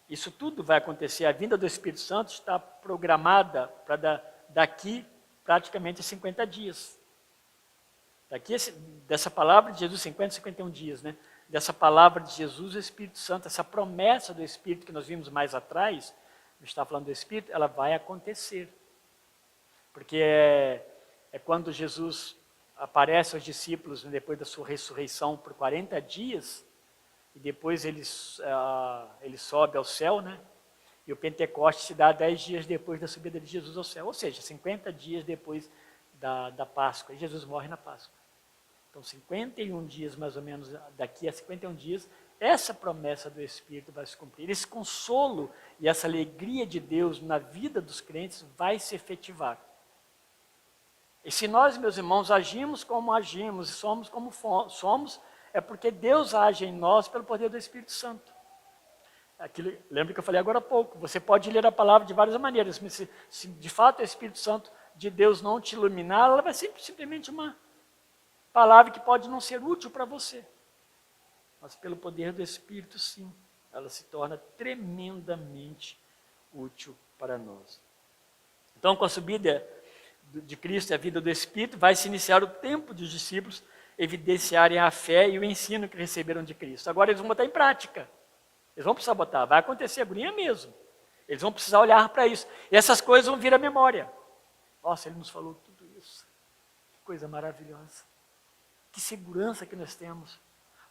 isso tudo vai acontecer. A vinda do Espírito Santo está programada para daqui praticamente 50 dias. Dessa palavra de Jesus, 50, 51 dias, dessa palavra de Jesus, o Espírito Santo, essa promessa do Espírito que nós vimos mais atrás, está falando do Espírito, ela vai acontecer. Porque é quando Jesus aparece aos discípulos depois da sua ressurreição por 40 dias, e depois ele sobe ao céu, e o Pentecostes se dá 10 dias depois da subida de Jesus ao céu, ou seja, 50 dias depois da Páscoa, e Jesus morre na Páscoa. Então, 51 dias, mais ou menos, daqui a 51 dias, essa promessa do Espírito vai se cumprir. Esse consolo e essa alegria de Deus na vida dos crentes vai se efetivar. E se nós, meus irmãos, agimos como agimos e somos como somos, é porque Deus age em nós pelo poder do Espírito Santo. Lembra que eu falei agora há pouco, você pode ler a palavra de várias maneiras, mas se de fato o Espírito Santo de Deus não te iluminar, ela vai ser simplesmente uma palavra que pode não ser útil para você. Mas pelo poder do Espírito, sim, ela se torna tremendamente útil para nós. Então, com a subida de Cristo e a vida do Espírito, vai se iniciar o tempo dos discípulos evidenciarem a fé e o ensino que receberam de Cristo. Agora eles vão botar em prática. Eles vão precisar botar, vai acontecer agonia mesmo. Eles vão precisar olhar para isso. E essas coisas vão vir à memória. Nossa, ele nos falou tudo isso. Que coisa maravilhosa. Que segurança que nós temos.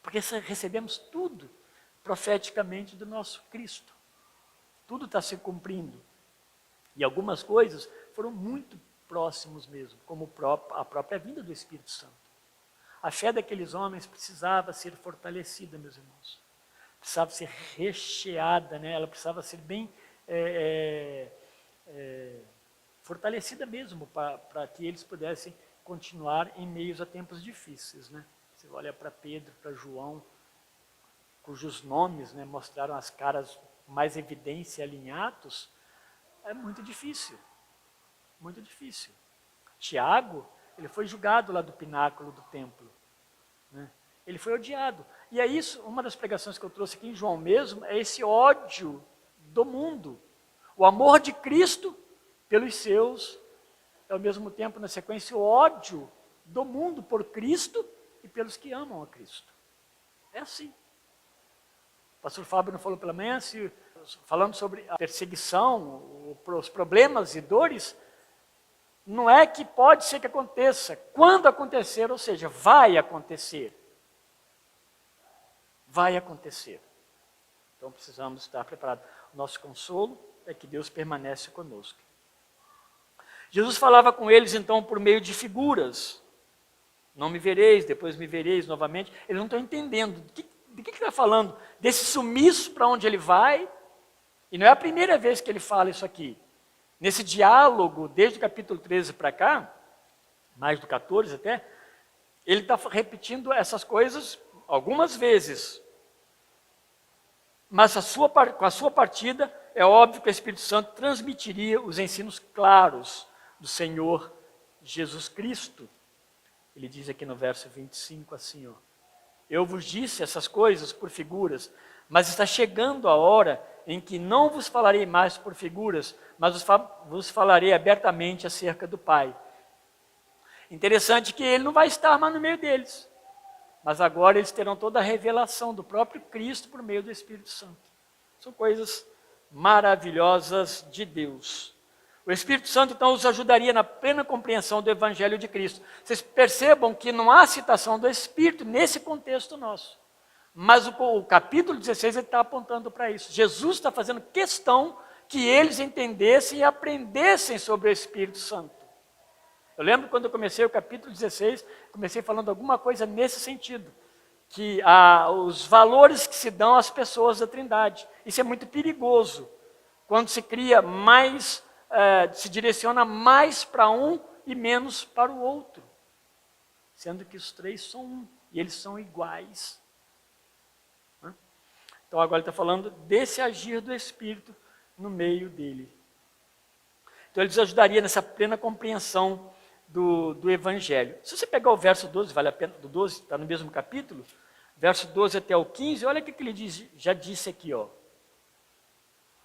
Porque recebemos tudo profeticamente do nosso Cristo. Tudo está se cumprindo. E algumas coisas foram muito próximos mesmo, como a própria vinda do Espírito Santo. A fé daqueles homens precisava ser fortalecida, meus irmãos. Precisava ser recheada, ela precisava ser bem fortalecida mesmo, para que eles pudessem continuar em meio a tempos difíceis. Você olha para Pedro, para João, cujos nomes mostraram as caras mais evidentes ali em Atos, é muito difícil. Muito difícil. Tiago, ele foi julgado lá do pináculo do templo. Ele foi odiado. E é isso, uma das pregações que eu trouxe aqui em João mesmo, é esse ódio do mundo. O amor de Cristo pelos seus, ao mesmo tempo, na sequência, o ódio do mundo por Cristo e pelos que amam a Cristo. É assim. O pastor Fábio não falou pela manhã, falando sobre a perseguição, os problemas e dores, não é que pode ser que aconteça. Quando acontecer, ou seja, vai acontecer. Vai acontecer. Então precisamos estar preparados. O nosso consolo é que Deus permanece conosco. Jesus falava com eles então por meio de figuras. Não me vereis, depois me vereis novamente. Eles não estão entendendo. De que ele está falando? Desse sumiço para onde ele vai. E não é a primeira vez que ele fala isso aqui. Nesse diálogo, desde o capítulo 13 para cá, mais do 14 até, ele está repetindo essas coisas algumas vezes. Mas com a sua partida, é óbvio que o Espírito Santo transmitiria os ensinos claros do Senhor Jesus Cristo. Ele diz aqui no verso 25 assim, ó: eu vos disse essas coisas por figuras, mas está chegando a hora em que não vos falarei mais por figuras, mas vos falarei abertamente acerca do Pai. Interessante que ele não vai estar mais no meio deles, mas agora eles terão toda a revelação do próprio Cristo por meio do Espírito Santo. São coisas maravilhosas de Deus. O Espírito Santo, então, os ajudaria na plena compreensão do Evangelho de Cristo. Vocês percebam que não há citação do Espírito nesse contexto nosso. Mas o capítulo 16 ele está apontando para isso. Jesus está fazendo questão que eles entendessem e aprendessem sobre o Espírito Santo. Eu lembro quando eu comecei o capítulo 16, comecei falando alguma coisa nesse sentido. Que os valores que se dão às pessoas da Trindade. Isso é muito perigoso. Quando se cria mais... se direciona mais para um e menos para o outro, sendo que os três são um, e eles são iguais. Então agora ele está falando desse agir do Espírito no meio dele. Então ele nos ajudaria nessa plena compreensão do Evangelho. Se você pegar o verso 12, vale a pena, do 12, está no mesmo capítulo, verso 12 até o 15, olha o que ele diz, já disse aqui, ó.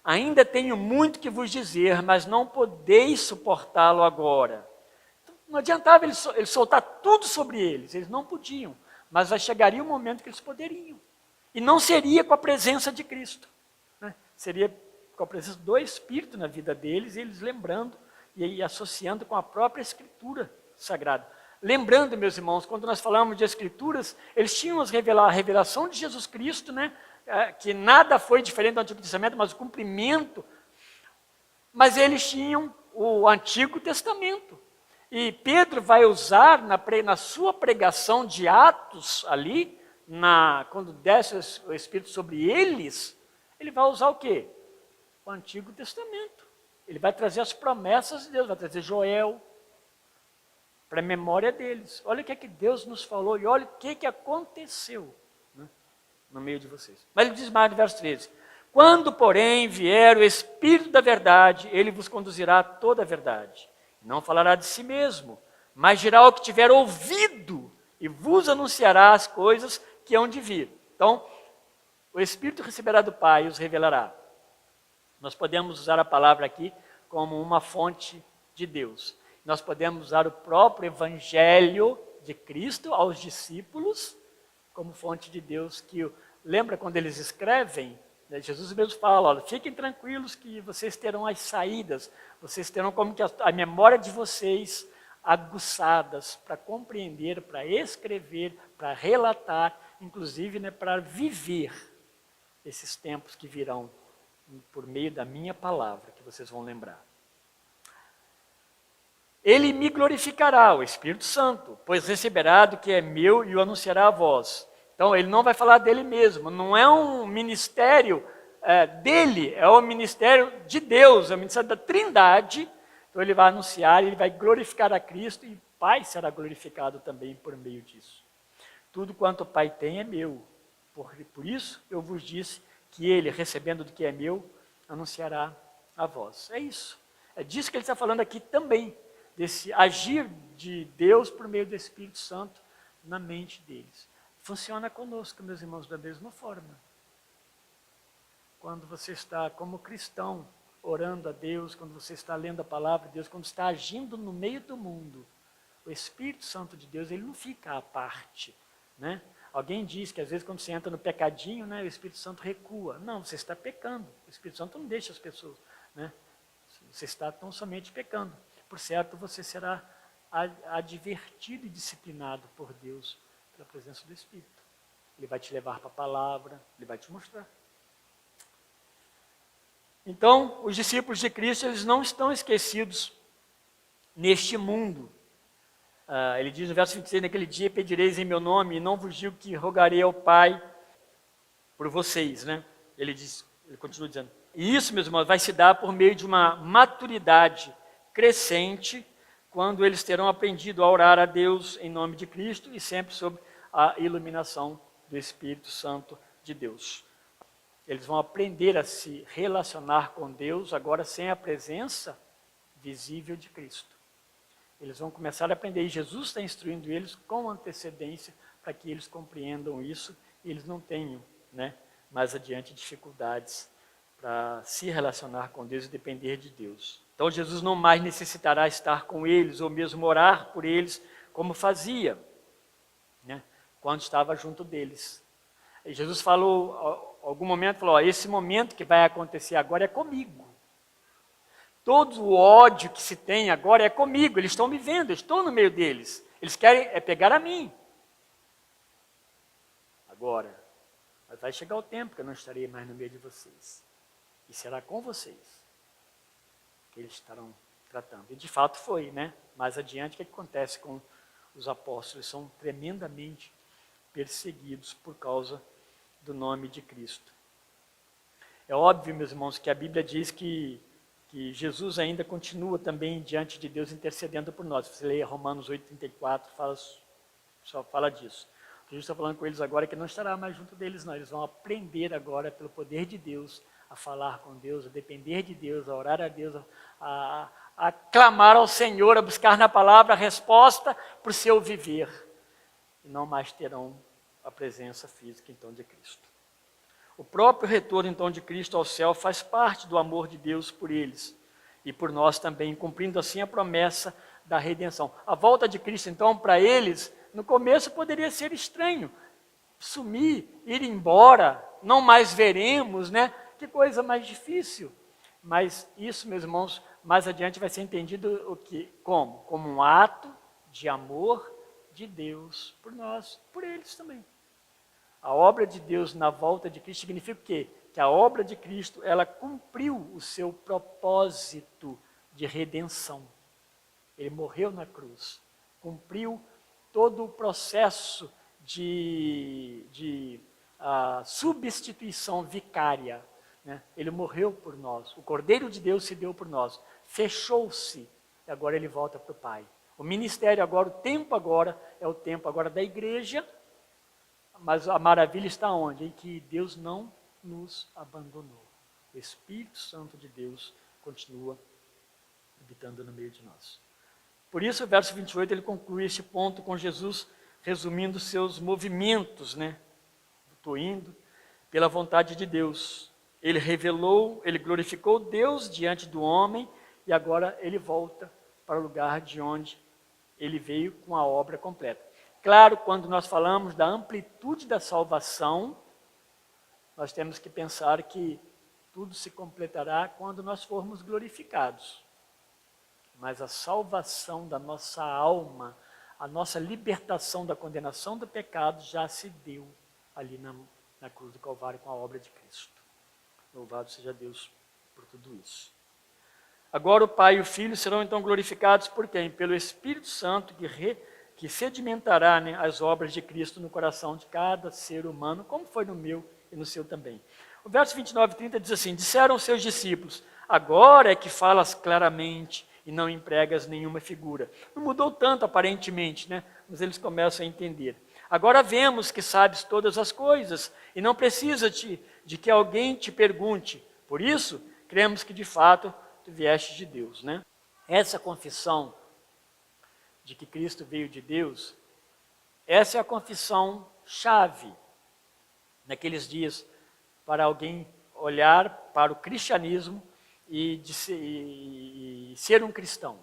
Ainda tenho muito que vos dizer, mas não podeis suportá-lo agora. Então, não adiantava ele soltar tudo sobre eles não podiam, mas chegaria um momento que eles poderiam. E não seria com a presença de Cristo, né? Seria com a presença do Espírito na vida deles, e eles lembrando e associando com a própria Escritura Sagrada. Lembrando, meus irmãos, quando nós falamos de Escrituras, eles tinham a revelação de Jesus Cristo, né? Que nada foi diferente do Antigo Testamento, mas o cumprimento. Mas eles tinham o Antigo Testamento. E Pedro vai usar na sua pregação de Atos ali, quando desce o Espírito sobre eles, ele vai usar o quê? O Antigo Testamento. Ele vai trazer as promessas de Deus, vai trazer Joel para a memória deles. Olha o que é que Deus nos falou e olha o que é que aconteceu no meio de vocês. Mas ele diz mais no verso 13: quando, porém, vier o Espírito da verdade, ele vos conduzirá a toda a verdade. Não falará de si mesmo, mas dirá o que tiver ouvido e vos anunciará as coisas que hão de vir. Então, o Espírito receberá do Pai e os revelará. Nós podemos usar a palavra aqui como uma fonte de Deus. Nós podemos usar o próprio Evangelho de Cristo aos discípulos como fonte de Deus. Lembra quando eles escrevem? Né, Jesus mesmo fala, olha, fiquem tranquilos que vocês terão as saídas, vocês terão como que a memória de vocês aguçadas para compreender, para escrever, para relatar, inclusive, né, para viver esses tempos que virão por meio da minha palavra, que vocês vão lembrar. Ele me glorificará, o Espírito Santo, pois receberá do que é meu e o anunciará a vós. Então, ele não vai falar dele mesmo, não é um ministério dele, é o ministério de Deus, é o ministério da Trindade. Então, ele vai anunciar, ele vai glorificar a Cristo e o Pai será glorificado também por meio disso. Tudo quanto o Pai tem é meu, por isso eu vos disse que ele, recebendo do que é meu, anunciará a vós. É isso, é disso que ele está falando aqui também, desse agir de Deus por meio do Espírito Santo na mente deles. Funciona conosco, meus irmãos, da mesma forma. Quando você está como cristão orando a Deus, quando você está lendo a palavra de Deus, quando está agindo no meio do mundo, o Espírito Santo de Deus, ele não fica à parte, né? Alguém diz que às vezes quando você entra no pecadinho, né, o Espírito Santo recua. Não, você está pecando. O Espírito Santo não deixa as pessoas, né? Você está tão somente pecando. Por certo, você será advertido e disciplinado por Deus pela presença do Espírito. Ele vai te levar para a palavra, ele vai te mostrar. Então, os discípulos de Cristo, eles não estão esquecidos neste mundo. Ele diz no verso 26, naquele dia pedireis em meu nome, e não vos digo que rogarei ao Pai por vocês, né? Ele continua dizendo, e isso, meus irmãos, vai se dar por meio de uma maturidade crescente, quando eles terão aprendido a orar a Deus em nome de Cristo e sempre sob a iluminação do Espírito Santo de Deus. Eles vão aprender a se relacionar com Deus agora sem a presença visível de Cristo. Eles vão começar a aprender, e Jesus está instruindo eles com antecedência para que eles compreendam isso e eles não tenham, né, mais adiante dificuldades para se relacionar com Deus e depender de Deus. Então Jesus não mais necessitará estar com eles ou mesmo orar por eles como fazia, né, quando estava junto deles. E Jesus falou, em algum momento, falou, esse momento que vai acontecer agora é comigo. Todo o ódio que se tem agora é comigo, eles estão me vendo, eu estou no meio deles. Eles querem pegar a mim. Agora, mas vai chegar o tempo que eu não estarei mais no meio de vocês. E será com vocês que eles estarão tratando. E de fato foi, né? Mais adiante, o que acontece com os apóstolos? Eles são tremendamente perseguidos por causa do nome de Cristo. É óbvio, meus irmãos, que a Bíblia diz que Jesus ainda continua também diante de Deus intercedendo por nós. Você lê Romanos 8,34, só fala disso. O que Jesus está falando com eles agora é que não estará mais junto deles, não. Eles vão aprender agora, pelo poder de Deus, a falar com Deus, a depender de Deus, a orar a Deus, a clamar ao Senhor, a buscar na palavra a resposta para o seu viver. E não mais terão a presença física, então, de Cristo. O próprio retorno, então, de Cristo ao céu faz parte do amor de Deus por eles e por nós também, cumprindo assim a promessa da redenção. A volta de Cristo, então, para eles, no começo poderia ser estranho. Sumir, ir embora, não mais veremos, né? Que coisa mais difícil. Mas isso, meus irmãos, mais adiante vai ser entendido como? Como um ato de amor de Deus por nós, por eles também. A obra de Deus na volta de Cristo significa o quê? Que a obra de Cristo, ela cumpriu o seu propósito de redenção. Ele morreu na cruz, cumpriu todo o processo de substituição vicária, né? Ele morreu por nós, o Cordeiro de Deus se deu por nós, fechou-se, e agora ele volta para o Pai. O ministério agora, o tempo agora, é o tempo agora da igreja. Mas a maravilha está onde? Em que Deus não nos abandonou. O Espírito Santo de Deus continua habitando no meio de nós. Por isso, o verso 28, ele conclui este ponto com Jesus resumindo seus movimentos, né? Estou indo pela vontade de Deus. Ele revelou, ele glorificou Deus diante do homem e agora ele volta para o lugar de onde ele veio com a obra completa. Claro, quando nós falamos da amplitude da salvação, nós temos que pensar que tudo se completará quando nós formos glorificados. Mas a salvação da nossa alma, a nossa libertação da condenação do pecado já se deu ali na cruz do Calvário com a obra de Cristo. Louvado seja Deus por tudo isso. Agora o Pai e o Filho serão então glorificados por quem? Pelo Espírito Santo que sedimentará, né, as obras de Cristo no coração de cada ser humano, como foi no meu e no seu também. O verso 29 e 30 diz assim, disseram os seus discípulos, agora é que falas claramente e não empregas nenhuma figura. Não mudou tanto aparentemente, né, mas eles começam a entender. Agora vemos que sabes todas as coisas e não precisa de que alguém te pergunte. Por isso, cremos que de fato tu vieste de Deus, né? Essa confissão de que Cristo veio de Deus, essa é a confissão chave naqueles dias para alguém olhar para o cristianismo e ser um cristão.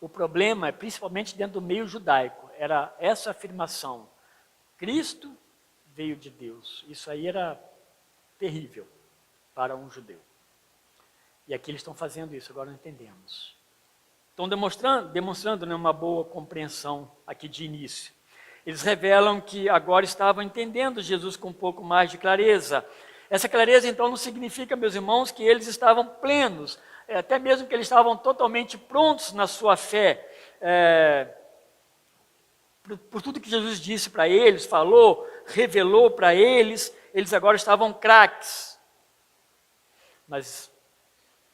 O problema é principalmente dentro do meio judaico, era essa afirmação, Cristo veio de Deus. Isso aí era terrível para um judeu. E aqui eles estão fazendo isso, agora não entendemos. Estão demonstrando né, uma boa compreensão aqui de início. Eles revelam que agora estavam entendendo Jesus com um pouco mais de clareza. Essa clareza, então, não significa, meus irmãos, que eles estavam plenos, até mesmo que eles estavam totalmente prontos na sua fé. Por tudo que Jesus disse para eles, falou, revelou para eles, eles agora estavam craques. Mas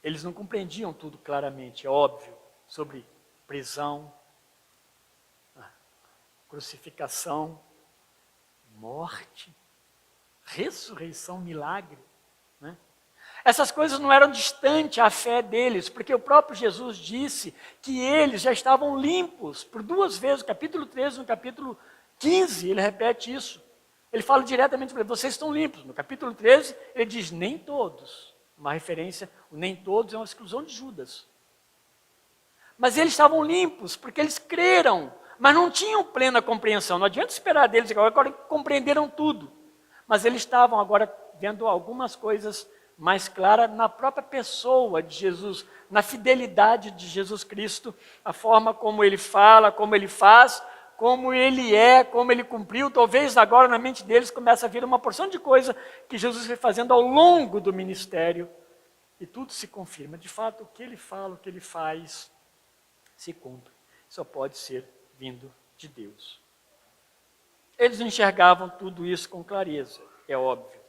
eles não compreendiam tudo claramente, é óbvio, sobre prisão, crucificação, morte, ressurreição, milagre. Né? Essas coisas não eram distantes à fé deles, porque o próprio Jesus disse que eles já estavam limpos, por 2 vezes, no capítulo 13 e no capítulo 15, ele repete isso. Ele fala diretamente para eles, vocês estão limpos. No capítulo 13, ele diz, nem todos. Uma referência, o nem todos é uma exclusão de Judas. Mas eles estavam limpos, porque eles creram, mas não tinham plena compreensão. Não adianta esperar deles, agora compreenderam tudo. Mas eles estavam agora vendo algumas coisas mais claras na própria pessoa de Jesus, na fidelidade de Jesus Cristo, a forma como ele fala, como ele faz, como ele é, como ele cumpriu. Talvez agora na mente deles comece a vir uma porção de coisa que Jesus foi fazendo ao longo do ministério. E tudo se confirma. De fato, o que ele fala, o que ele faz, se cumpre. Só pode ser vindo de Deus. Eles enxergavam tudo isso com clareza, é óbvio.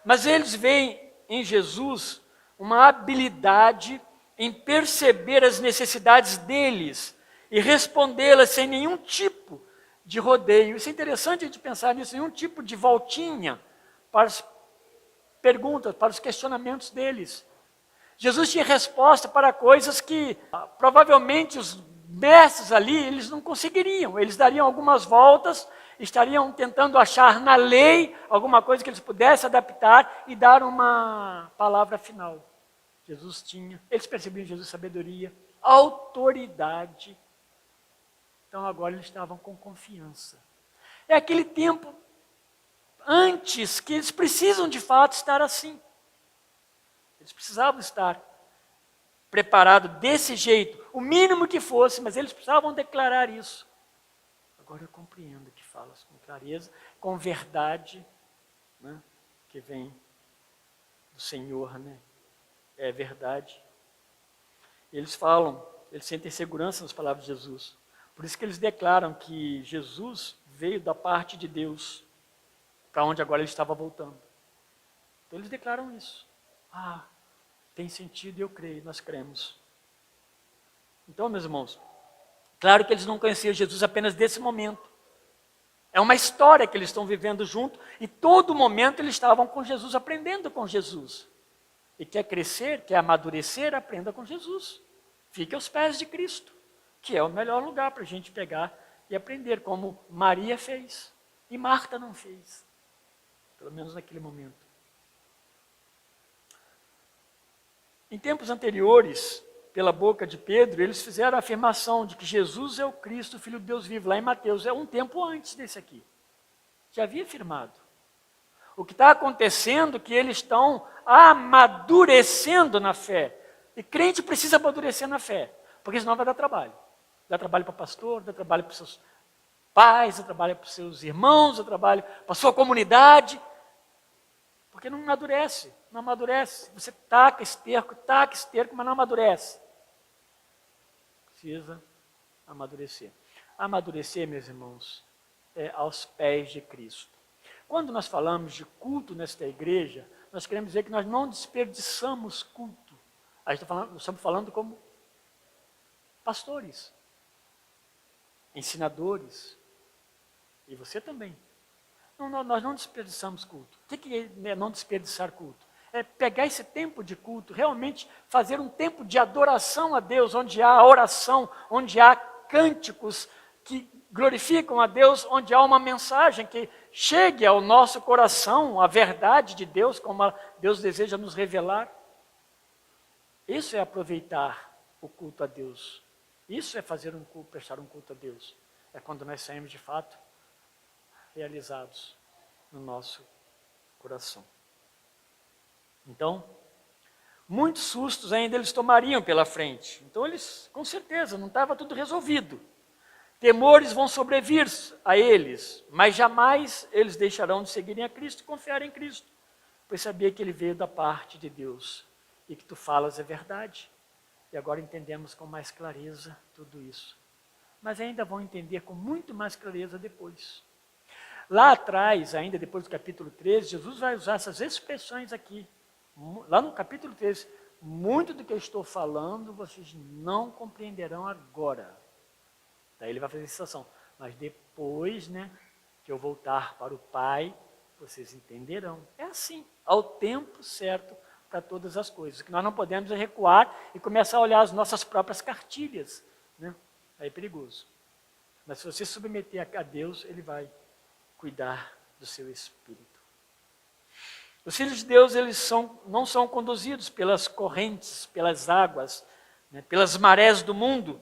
Mas eles veem em Jesus uma habilidade em perceber as necessidades deles e respondê-las sem nenhum tipo de rodeio. Isso é interessante a gente pensar nisso, nenhum tipo de voltinha para as perguntas, para os questionamentos deles. Jesus tinha resposta para coisas que provavelmente os mestres ali, eles não conseguiriam. Eles dariam algumas voltas, estariam tentando achar na lei alguma coisa que eles pudessem adaptar e dar uma palavra final. Jesus tinha, eles percebiam em Jesus sabedoria, autoridade. Então agora eles estavam com confiança. É aquele tempo antes que eles precisam de fato estar assim. Eles precisavam estar preparados desse jeito, o mínimo que fosse, mas eles precisavam declarar isso. Agora eu compreendo que falas com clareza, com verdade, né, que vem do Senhor, né? É verdade. Eles falam, eles sentem segurança nas palavras de Jesus. Por isso que eles declaram que Jesus veio da parte de Deus, para onde agora ele estava voltando. Então eles declaram isso. Tem sentido e eu creio, nós cremos. Então, meus irmãos, claro que eles não conheciam Jesus apenas desse momento. É uma história que eles estão vivendo junto e todo momento eles estavam com Jesus, aprendendo com Jesus. E quer crescer, quer amadurecer, aprenda com Jesus. Fique aos pés de Cristo, que é o melhor lugar para a gente pegar e aprender, como Maria fez e Marta não fez. Pelo menos naquele momento. Em tempos anteriores, pela boca de Pedro, eles fizeram a afirmação de que Jesus é o Cristo, o Filho de Deus vivo, lá em Mateus. É um tempo antes desse aqui. Já havia afirmado. O que está acontecendo é que eles estão amadurecendo na fé. E crente precisa amadurecer na fé, porque senão vai dar trabalho. Dá trabalho para pastor, dá trabalho para os seus pais, dá trabalho para os seus irmãos, dá trabalho para a sua comunidade. Porque não amadurece, não amadurece. Você taca esterco, mas não amadurece. Precisa amadurecer. Amadurecer, meus irmãos, é aos pés de Cristo. Quando nós falamos de culto nesta igreja, nós queremos dizer que nós não desperdiçamos culto. Nós estamos falando como pastores, ensinadores, e você também. Nós não desperdiçamos culto. O que é não desperdiçar culto? É pegar esse tempo de culto, realmente fazer um tempo de adoração a Deus, onde há oração, onde há cânticos que glorificam a Deus, onde há uma mensagem que chegue ao nosso coração, a verdade de Deus, como Deus deseja nos revelar. Isso é aproveitar o culto a Deus. Isso é fazer um culto, prestar um culto a Deus. É quando nós saímos de fato realizados no nosso coração. Então, muitos sustos ainda eles tomariam pela frente. Então eles, com certeza, não estava tudo resolvido. Temores vão sobrevir a eles, mas jamais eles deixarão de seguirem a Cristo e confiar em Cristo. pois sabia que ele veio da parte de Deus e que tu falas é verdade. E agora entendemos com mais clareza tudo isso. Mas ainda vão entender com muito mais clareza depois. Lá atrás, ainda depois do capítulo 13, Jesus vai usar essas expressões aqui. Lá no capítulo 13, muito do que eu estou falando, vocês não compreenderão agora. Daí ele vai fazer a citação. Mas depois, que eu voltar para o Pai, vocês entenderão. É assim, ao tempo certo para todas as coisas. Que nós não podemos recuar e começar a olhar as nossas próprias cartilhas. Aí é perigoso. Mas se você submeter a Deus, Ele vai cuidar do seu espírito. Os filhos de Deus, eles não são conduzidos pelas correntes, pelas águas, pelas marés do mundo,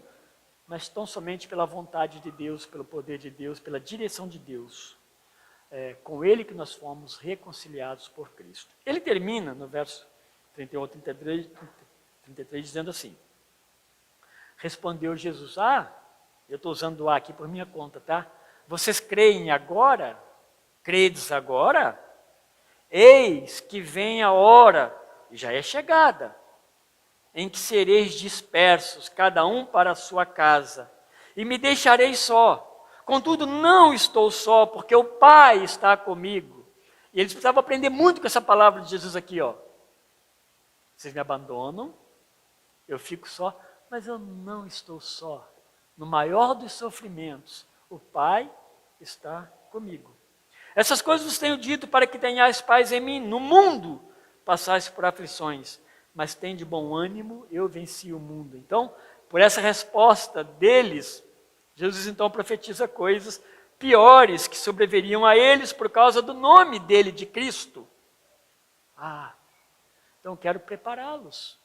mas tão somente pela vontade de Deus, pelo poder de Deus, pela direção de Deus. É com Ele que nós fomos reconciliados por Cristo. Ele termina no verso 31, 33, dizendo assim: respondeu Jesus, eu estou usando o aqui por minha conta, tá? Vocês creem agora? Credes agora? Eis que vem a hora, e já é chegada, em que sereis dispersos, cada um para a sua casa, e me deixareis só. Contudo, não estou só, porque o Pai está comigo. E eles precisavam aprender muito com essa palavra de Jesus aqui, Vocês me abandonam, eu fico só, mas eu não estou só. No maior dos sofrimentos, o Pai está comigo. Essas coisas vos tenho dito para que tenhais paz em mim. No mundo passais por aflições, mas tem de bom ânimo, eu venci o mundo. Então, por essa resposta deles, Jesus então profetiza coisas piores que sobreviriam a eles por causa do nome dele, de Cristo. Então quero prepará-los.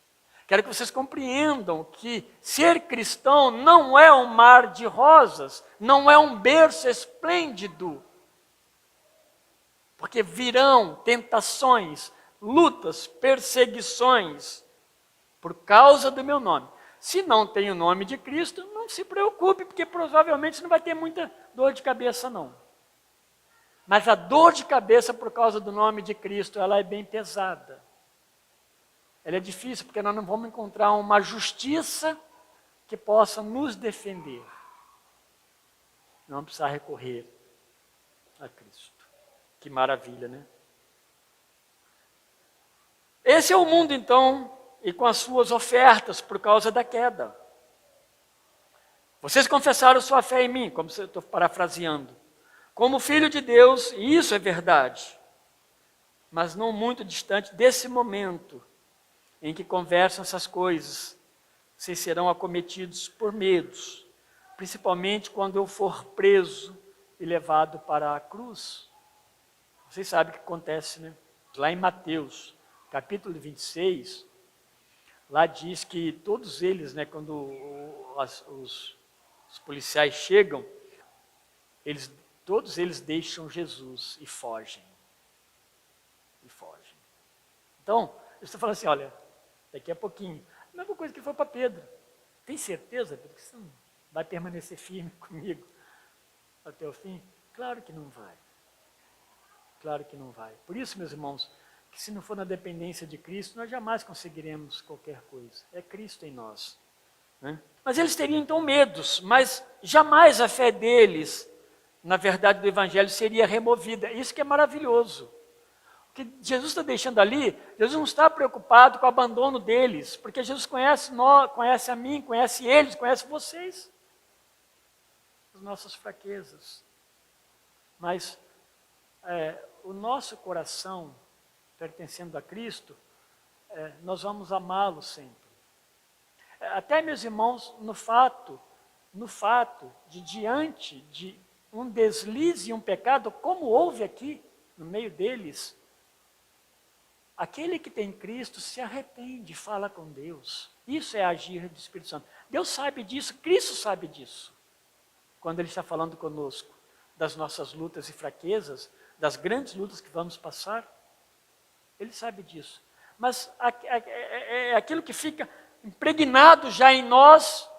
Quero que vocês compreendam que ser cristão não é um mar de rosas, não é um berço esplêndido. Porque virão tentações, lutas, perseguições, por causa do meu nome. Se não tem o nome de Cristo, não se preocupe, porque provavelmente você não vai ter muita dor de cabeça, não. Mas a dor de cabeça por causa do nome de Cristo, ela é bem pesada. Ela é difícil, porque nós não vamos encontrar uma justiça que possa nos defender. Não vamos precisar recorrer a Cristo. Que maravilha, né? Esse é o mundo, então, e com as suas ofertas por causa da queda. Vocês confessaram sua fé em mim, como eu estou parafraseando, como filho de Deus, e isso é verdade, mas não muito distante desse momento em que conversam essas coisas, vocês serão acometidos por medos, principalmente quando eu for preso e levado para a cruz. Vocês sabem o que acontece, né? Lá em Mateus, capítulo 26, lá diz que todos eles, quando os policiais chegam, todos eles deixam Jesus e fogem. Então, eu estou falando assim, olha, daqui a pouquinho, a mesma coisa que foi para Pedro. Tem certeza, Pedro, que você não vai permanecer firme comigo até o fim? Claro que não vai. Claro que não vai. Por isso, meus irmãos, que se não for na dependência de Cristo, nós jamais conseguiremos qualquer coisa. É Cristo em nós. Mas eles teriam então medos, mas jamais a fé deles, na verdade do Evangelho, seria removida. Isso que é maravilhoso. O que Jesus está deixando ali, Jesus não está preocupado com o abandono deles, porque Jesus conhece nós, conhece a mim, conhece eles, conhece vocês. As nossas fraquezas. Mas o nosso coração, pertencendo a Cristo, nós vamos amá-lo sempre. Até, meus irmãos, no fato de diante de um deslize e um pecado, como houve aqui no meio deles, aquele que tem Cristo se arrepende, fala com Deus. Isso é agir do Espírito Santo. Deus sabe disso, Cristo sabe disso. Quando Ele está falando conosco das nossas lutas e fraquezas, das grandes lutas que vamos passar, Ele sabe disso. Mas é aquilo que fica impregnado já em nós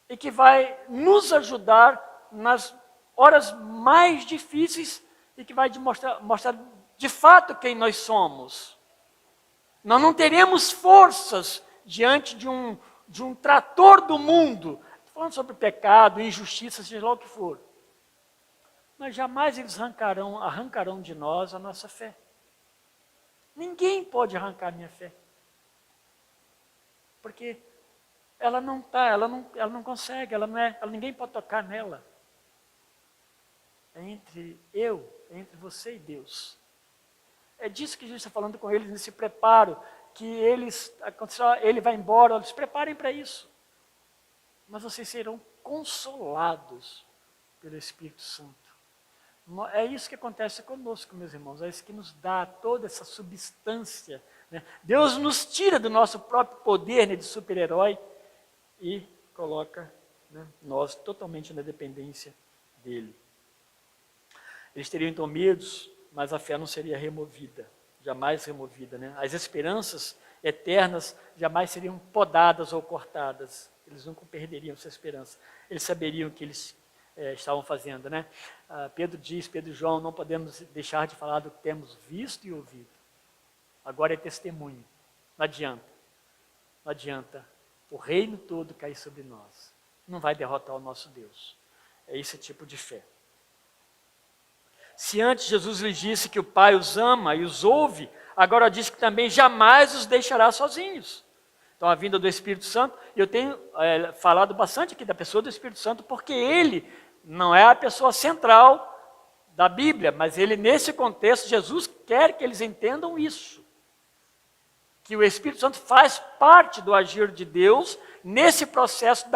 e que vai nos ajudar nas horas mais difíceis e que vai mostrar de fato quem nós somos. Nós não teremos forças diante de um trator do mundo, falando sobre pecado, injustiça, seja lá o que for. Mas jamais eles arrancarão de nós a nossa fé. Ninguém pode arrancar minha fé. Porque ela não está, ela não consegue, ninguém pode tocar nela. É entre entre você e Deus. É disso que a gente está falando com eles, nesse preparo, que ele vai embora, eles preparem para isso. Mas vocês serão consolados pelo Espírito Santo. É isso que acontece conosco, meus irmãos, é isso que nos dá toda essa substância. Né? Deus nos tira do nosso próprio poder, né, de super-herói e coloca, né, nós totalmente na dependência dele. Eles teriam então medos, mas a fé não seria removida, jamais removida. Né? As esperanças eternas jamais seriam podadas ou cortadas. Eles nunca perderiam essa esperança. Eles saberiam o que eles estavam fazendo. Né? Pedro e João, não podemos deixar de falar do que temos visto e ouvido. Agora é testemunho. Não adianta. Não adianta o reino todo cair sobre nós. Não vai derrotar o nosso Deus. É esse tipo de fé. Se antes Jesus lhes disse que o Pai os ama e os ouve, agora diz que também jamais os deixará sozinhos. Então, a vinda do Espírito Santo, eu tenho falado bastante aqui da pessoa do Espírito Santo, porque ele não é a pessoa central da Bíblia, mas ele, nesse contexto, Jesus quer que eles entendam isso. Que o Espírito Santo faz parte do agir de Deus nesse processo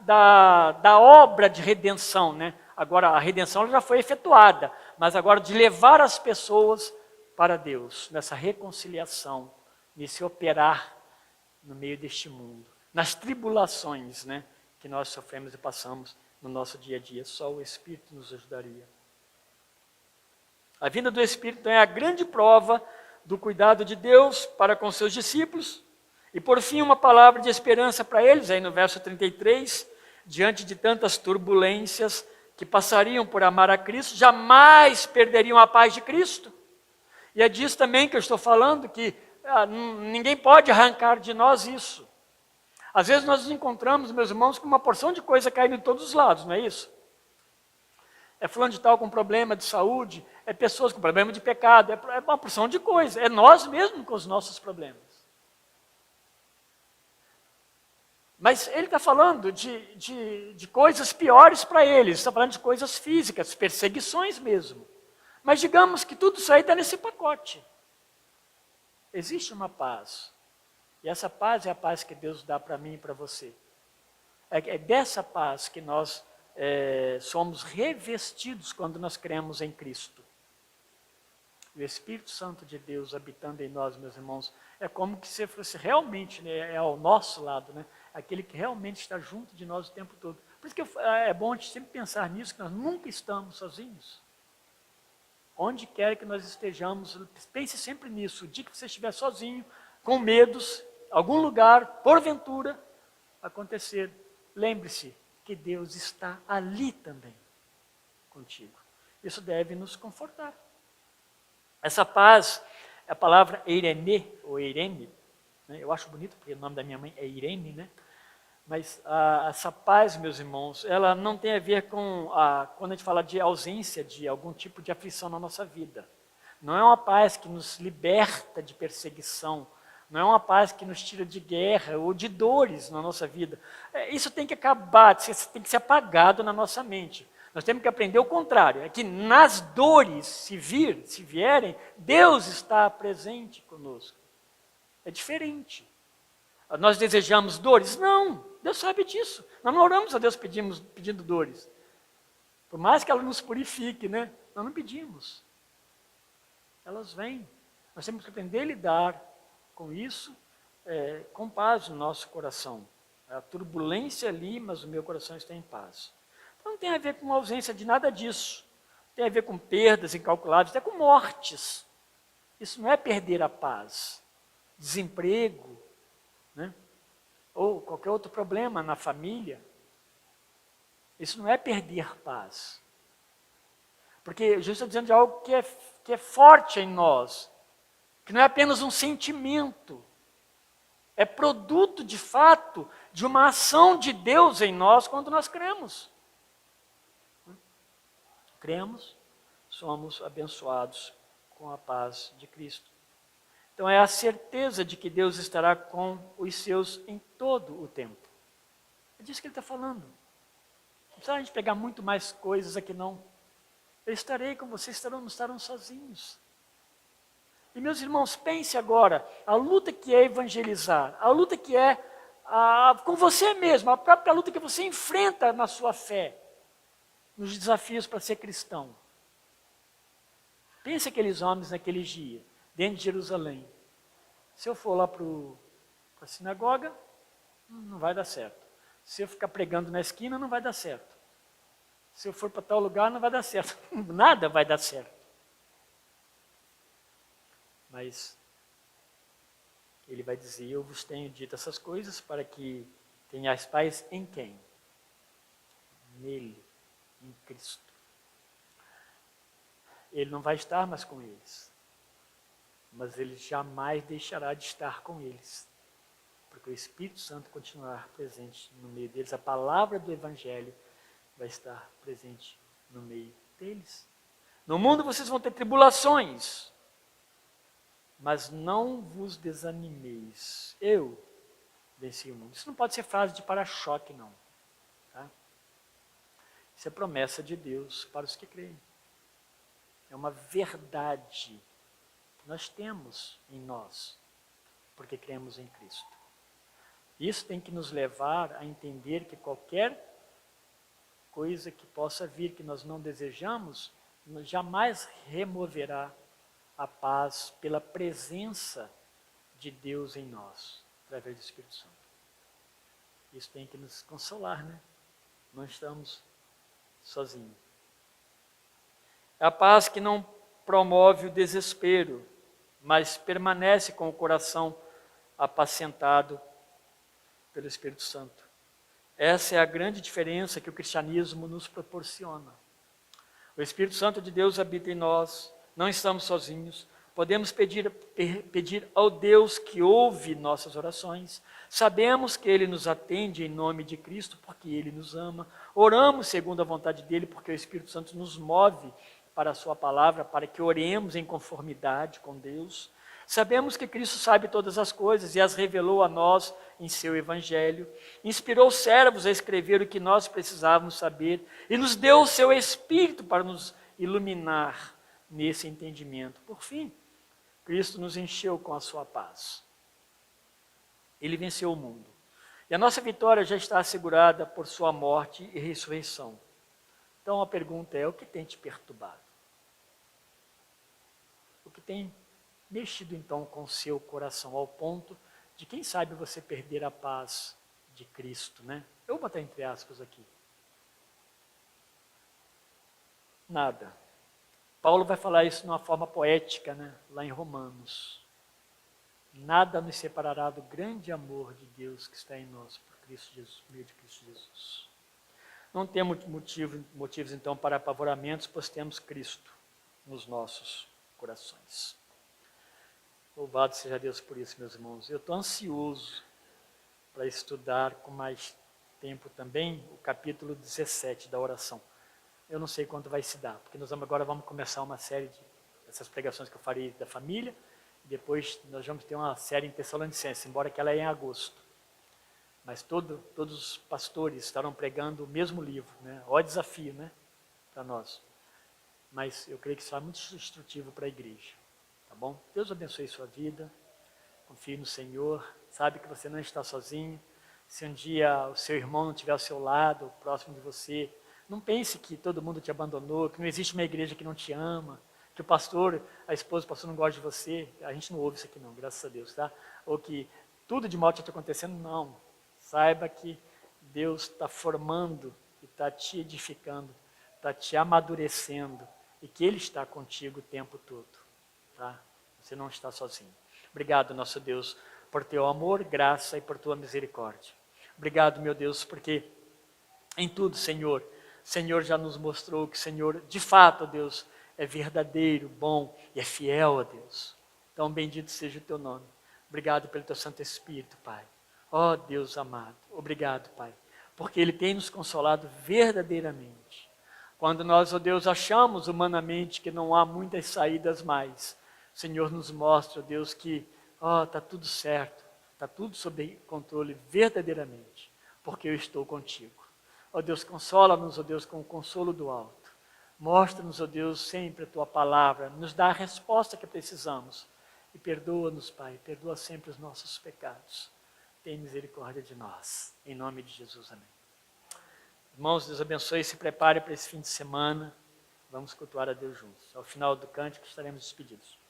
da obra de redenção, né? Agora, a redenção já foi efetuada, mas agora de levar as pessoas para Deus, nessa reconciliação, nesse operar no meio deste mundo, nas tribulações, né, que nós sofremos e passamos no nosso dia a dia. Só o Espírito nos ajudaria. A vinda do Espírito então, é a grande prova do cuidado de Deus para com seus discípulos. E por fim, uma palavra de esperança para eles, aí no verso 33, diante de tantas turbulências que passariam por amar a Cristo, jamais perderiam a paz de Cristo. E é disso também que eu estou falando, que ninguém pode arrancar de nós isso. Às vezes nós nos encontramos, meus irmãos, com uma porção de coisa caindo em todos os lados, não é isso? É fulano de tal com problema de saúde, é pessoas com problema de pecado, é uma porção de coisa, é nós mesmos com os nossos problemas. Mas ele está falando de coisas piores para eles, está falando de coisas físicas, perseguições mesmo. Mas digamos que tudo isso aí está nesse pacote. Existe uma paz. E essa paz é a paz que Deus dá para mim e para você. É dessa paz que nós somos revestidos quando nós cremos em Cristo. E o Espírito Santo de Deus habitando em nós, meus irmãos, é como que se fosse realmente, né, é ao nosso lado, né, aquele que realmente está junto de nós o tempo todo. Por isso que é bom a gente sempre pensar nisso, que nós nunca estamos sozinhos. Onde quer que nós estejamos, pense sempre nisso. O dia que você estiver sozinho, com medos, algum lugar, porventura, acontecer, lembre-se que Deus está ali também contigo. Isso deve nos confortar. Essa paz, a palavra eirene, ou eirene, né? Eu acho bonito, porque o nome da minha mãe é Irene, né? Mas essa paz, meus irmãos, ela não tem a ver com, quando a gente fala de ausência de algum tipo de aflição na nossa vida. Não é uma paz que nos liberta de perseguição, não é uma paz que nos tira de guerra ou de dores na nossa vida. Isso tem que acabar, tem que ser apagado na nossa mente. Nós temos que aprender o contrário, é que nas dores, se vierem, Deus está presente conosco. É diferente. Nós desejamos dores? Não, Deus sabe disso. Nós não oramos a Deus pedindo dores. Por mais que ela nos purifique, né? Nós não pedimos. Elas vêm. Nós temos que aprender a lidar com isso, com paz no nosso coração. A turbulência ali, mas o meu coração está em paz. Então não tem a ver com ausência de nada disso. Tem a ver com perdas incalculáveis, até com mortes. Isso não é perder a paz. Desemprego, né? Ou qualquer outro problema na família. Isso não é perder paz. Porque Jesus está dizendo de algo que que é forte em nós, que não é apenas um sentimento, é produto de fato de uma ação de Deus em nós quando nós cremos. Cremos, somos abençoados com a paz de Cristo. Então é a certeza de que Deus estará com os seus em todo o tempo. É disso que ele está falando. Não precisa a gente pegar muito mais coisas aqui não. Eu estarei com vocês, não estarão sozinhos. E meus irmãos, pense agora, a luta que é evangelizar, a luta que é com você mesmo, a própria luta que você enfrenta na sua fé, nos desafios para ser cristão. Pense aqueles homens naqueles dias, dentro de Jerusalém. Se eu for lá para a sinagoga, não vai dar certo. Se eu ficar pregando na esquina, não vai dar certo. Se eu for para tal lugar, não vai dar certo. Nada vai dar certo. Mas ele vai dizer, eu vos tenho dito essas coisas para que tenhais paz em quem? Nele, em Cristo. Ele não vai estar mais com eles, mas ele jamais deixará de estar com eles, porque o Espírito Santo continuará presente no meio deles, a palavra do Evangelho vai estar presente no meio deles. No mundo vocês vão ter tribulações, mas não vos desanimeis, eu venci o mundo. Isso não pode ser frase de para-choque, não. Tá? Isso é promessa de Deus para os que creem. É uma verdade que nós temos em nós, porque cremos em Cristo. Isso tem que nos levar a entender que qualquer coisa que possa vir que nós não desejamos, jamais removerá a paz pela presença de Deus em nós, através do Espírito Santo. Isso tem que nos consolar, né? Não estamos sozinhos. É a paz que não promove o desespero, mas permanece com o coração apacentado pelo Espírito Santo. Essa é a grande diferença que o cristianismo nos proporciona. O Espírito Santo de Deus habita em nós, não estamos sozinhos, podemos pedir ao Deus que ouve nossas orações, sabemos que Ele nos atende em nome de Cristo, porque Ele nos ama, oramos segundo a vontade dEle, porque o Espírito Santo nos move para a sua palavra, para que oremos em conformidade com Deus. Sabemos que Cristo sabe todas as coisas e as revelou a nós em seu Evangelho. Inspirou os servos a escrever o que nós precisávamos saber e nos deu o seu Espírito para nos iluminar nesse entendimento. Por fim, Cristo nos encheu com a sua paz. Ele venceu o mundo. E a nossa vitória já está assegurada por sua morte e ressurreição. Então a pergunta é, o que tem te perturbado? O que tem mexido então com o seu coração ao ponto de, quem sabe, você perder a paz de Cristo, né? Eu vou botar entre aspas aqui. Nada. Paulo vai falar isso de uma forma poética, né? Lá em Romanos. Nada nos separará do grande amor de Deus que está em nós, por Cristo Jesus, por meio de Cristo Jesus. Não temos motivos então para apavoramentos, pois temos Cristo nos nossos corações. Louvado seja Deus por isso, meus irmãos. Eu estou ansioso para estudar com mais tempo também o capítulo 17 da oração. Eu não sei quanto vai se dar, porque nós agora vamos começar uma série de essas pregações que eu farei da família, e depois nós vamos ter uma série em Tessalonicenses, embora que ela é em agosto. Mas todos os pastores estarão pregando o mesmo livro, né? Ó desafio, né? Para nós. Mas eu creio que será muito instrutivo para a igreja. Tá bom? Deus abençoe sua vida. Confie no Senhor. Sabe que você não está sozinho. Se um dia o seu irmão não estiver ao seu lado, próximo de você, não pense que todo mundo te abandonou, que não existe uma igreja que não te ama, que o pastor, a esposa do pastor não gosta de você. A gente não ouve isso aqui não, graças a Deus, tá? Ou que tudo de mal está acontecendo, não. Saiba que Deus está formando e está te edificando, está te amadurecendo e que Ele está contigo o tempo todo, tá? Você não está sozinho. Obrigado, nosso Deus, por teu amor, graça e por tua misericórdia. Obrigado, meu Deus, porque em tudo, Senhor, o Senhor já nos mostrou que, Senhor, de fato, Deus, é verdadeiro, bom e é fiel, ó Deus. Então, bendito seja o teu nome. Obrigado pelo teu Santo Espírito, Pai. Ó Deus amado, obrigado, Pai, porque Ele tem nos consolado verdadeiramente. Quando nós, ó Deus, achamos humanamente que não há muitas saídas mais, o Senhor nos mostra, ó Deus, que está tudo certo, está tudo sob controle verdadeiramente, porque eu estou contigo. Ó Deus, consola-nos, ó Deus, com o consolo do alto. Mostra-nos, ó Deus, sempre a Tua palavra, nos dá a resposta que precisamos. E perdoa-nos, Pai, perdoa sempre os nossos pecados. Tem misericórdia de nós. Em nome de Jesus, amém. Irmãos, Deus abençoe e se prepare para esse fim de semana. Vamos cultuar a Deus juntos. Ao final do cântico estaremos despedidos.